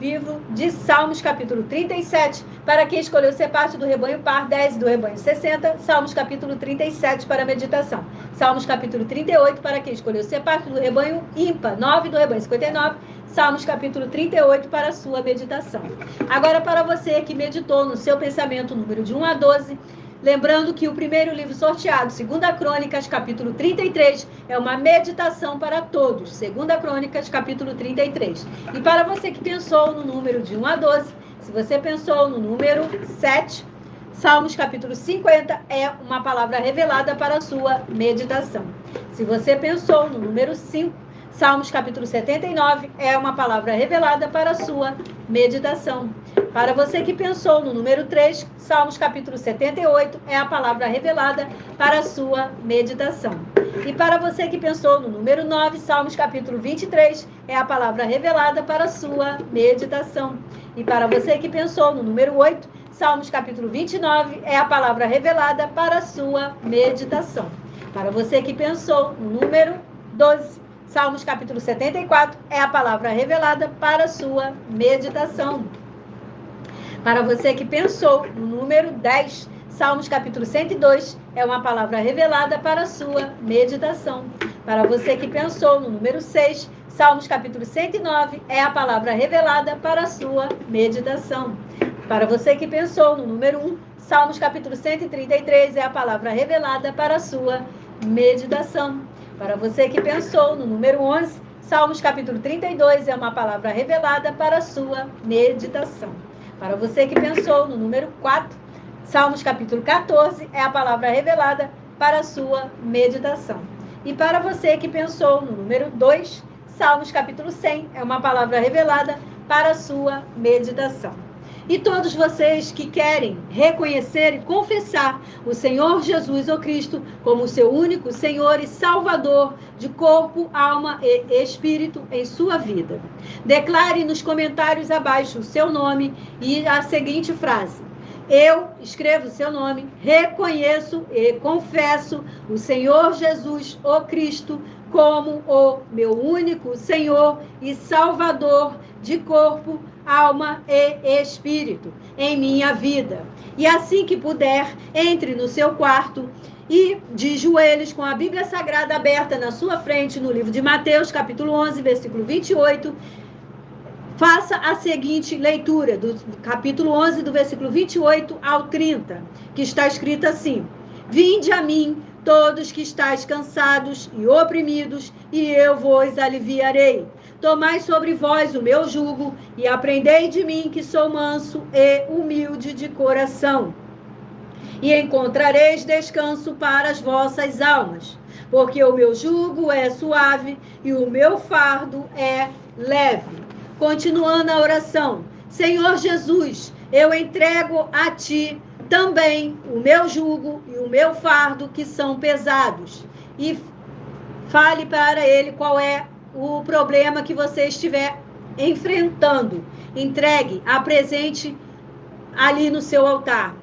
Livro de Salmos, capítulo 37, para quem escolheu ser parte do rebanho par, 10 do rebanho 60, Salmos, capítulo 37, para meditação. Salmos, capítulo 38, para quem escolheu ser parte do rebanho ímpar, 9 do rebanho 59, Salmos, capítulo 38, para a sua meditação. Agora, para você que meditou no seu pensamento, número de 1 a 12, lembrando que o primeiro livro sorteado, 2 Crônicas, capítulo 33, é uma meditação para todos. 2 Crônicas, capítulo 33. E para você que pensou no número de 1 a 12, se você pensou no número 7, Salmos, capítulo 50, é uma palavra revelada para a sua meditação. Se você pensou no número 5, Salmos, capítulo 79, é uma palavra revelada para a sua meditação. Para você que pensou no número 3, Salmos, capítulo 78, é a palavra revelada para a sua meditação. E para você que pensou no número 9, Salmos, capítulo 23, é a palavra revelada para a sua meditação. E para você que pensou no número 8, Salmos, capítulo 29, é a palavra revelada para a sua meditação. Para você que pensou no número 12, Salmos, capítulo 74, é a palavra revelada para a sua meditação. Para você que pensou no número 10, Salmos, capítulo 102, é uma palavra revelada para a sua meditação. Para você que pensou no número 6, Salmos, capítulo 109, é a palavra revelada para a sua meditação. Para você que pensou no número 1, Salmos, capítulo 133, é a palavra revelada para a sua meditação. Para você que pensou no número 11, Salmos, capítulo 32, é uma palavra revelada para a sua meditação. Para você que pensou no número 4, Salmos, capítulo 14, é a palavra revelada para a sua meditação. E para você que pensou no número 2, Salmos, capítulo 100, é uma palavra revelada para a sua meditação. E todos vocês que querem reconhecer e confessar o Senhor Jesus, o Cristo, como seu único Senhor e Salvador de corpo, alma e espírito em sua vida. Declare nos comentários abaixo o seu nome e a seguinte frase: eu escrevo o seu nome, reconheço e confesso o Senhor Jesus, o Cristo, como o meu único Senhor e Salvador de corpo, alma e espírito em minha vida. E assim que puder, entre no seu quarto e de joelhos com a Bíblia Sagrada aberta na sua frente, no livro de Mateus, capítulo 11, versículo 28, faça a seguinte leitura do capítulo 11, do versículo 28 ao 30, que está escrito assim: vinde a mim, todos que estáis cansados e oprimidos, e eu vos aliviarei. Tomai sobre vós o meu jugo e aprendei de mim, que sou manso e humilde de coração. E encontrareis descanso para as vossas almas, porque o meu jugo é suave e o meu fardo é leve. Continuando a oração: Senhor Jesus, eu entrego a ti também o meu jugo e o meu fardo, que são pesados. E fale para ele qual é o problema que você estiver enfrentando. Entregue, apresente ali no seu altar.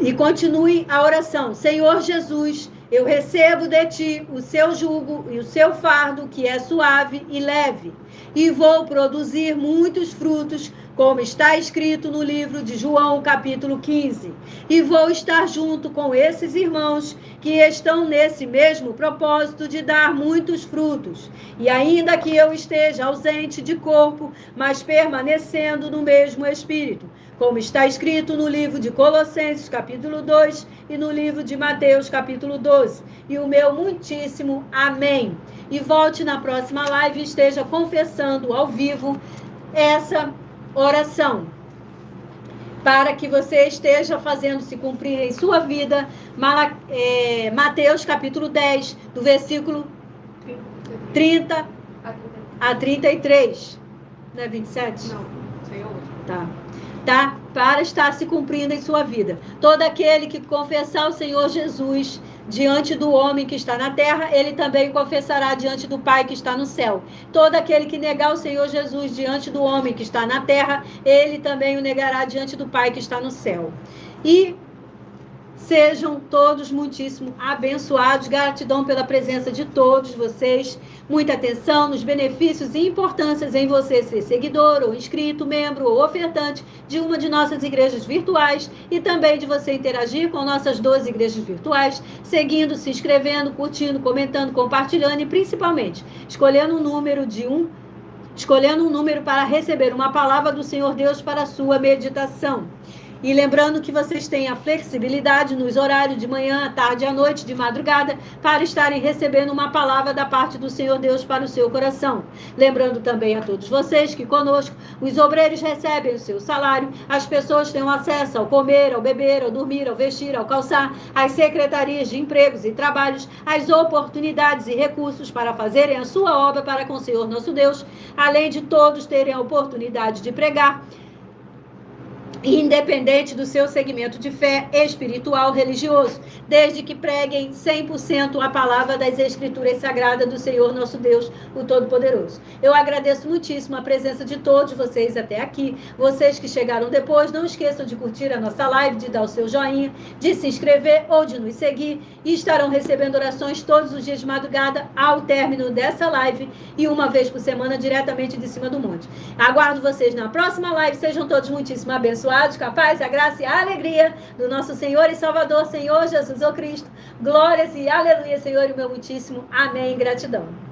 E continue a oração: Senhor Jesus, eu recebo de ti o seu jugo e o seu fardo, que é suave e leve, e vou produzir muitos frutos, como está escrito no livro de João, capítulo 15. E vou estar junto com esses irmãos que estão nesse mesmo propósito de dar muitos frutos. E ainda que eu esteja ausente de corpo, mas permanecendo no mesmo espírito, como está escrito no livro de Colossenses, capítulo 2, e no livro de Mateus, capítulo 12. E o meu muitíssimo amém. E volte na próxima live e esteja confessando ao vivo essa oração, para que você esteja fazendo se cumprir em sua vida Mateus, capítulo 10, do versículo 30 a 33. Não é 27? Não, sei outro. Tá. tá? Para estar se cumprindo em sua vida. Todo aquele que confessar o Senhor Jesus diante do homem que está na terra, ele também confessará diante do Pai que está no céu. Todo aquele que negar o Senhor Jesus diante do homem que está na terra, ele também o negará diante do Pai que está no céu. E sejam todos muitíssimo abençoados. Gratidão pela presença de todos vocês. Muita atenção nos benefícios e importâncias em você ser seguidor, ou inscrito, membro ou ofertante de uma de nossas igrejas virtuais, e também de você interagir com nossas 12 igrejas virtuais, seguindo, se inscrevendo, curtindo, comentando, compartilhando e principalmente escolhendo um número para receber uma palavra do Senhor Deus para a sua meditação. E lembrando que vocês têm a flexibilidade nos horários de manhã, à tarde, à noite, de madrugada, para estarem recebendo uma palavra da parte do Senhor Deus para o seu coração. Lembrando também a todos vocês que conosco os obreiros recebem o seu salário, as pessoas têm acesso ao comer, ao beber, ao dormir, ao vestir, ao calçar, às secretarias de empregos e trabalhos, às oportunidades e recursos para fazerem a sua obra para com o Senhor nosso Deus, além de todos terem a oportunidade de pregar, independente do seu segmento de fé espiritual, religioso, desde que preguem 100% a palavra das Escrituras Sagradas do Senhor nosso Deus, o Todo-Poderoso. Eu agradeço muitíssimo a presença de todos vocês até aqui. Vocês que chegaram depois, não esqueçam de curtir a nossa live, de dar o seu joinha, de se inscrever ou de nos seguir, e estarão recebendo orações todos os dias de madrugada ao término dessa live e uma vez por semana diretamente de cima do monte. Aguardo vocês na próxima live. Sejam todos muitíssimo abençoados, capaz, a graça e a alegria do nosso Senhor e Salvador, Senhor Jesus o Cristo. Glórias e aleluia, Senhor, e o meu muitíssimo amém. Gratidão.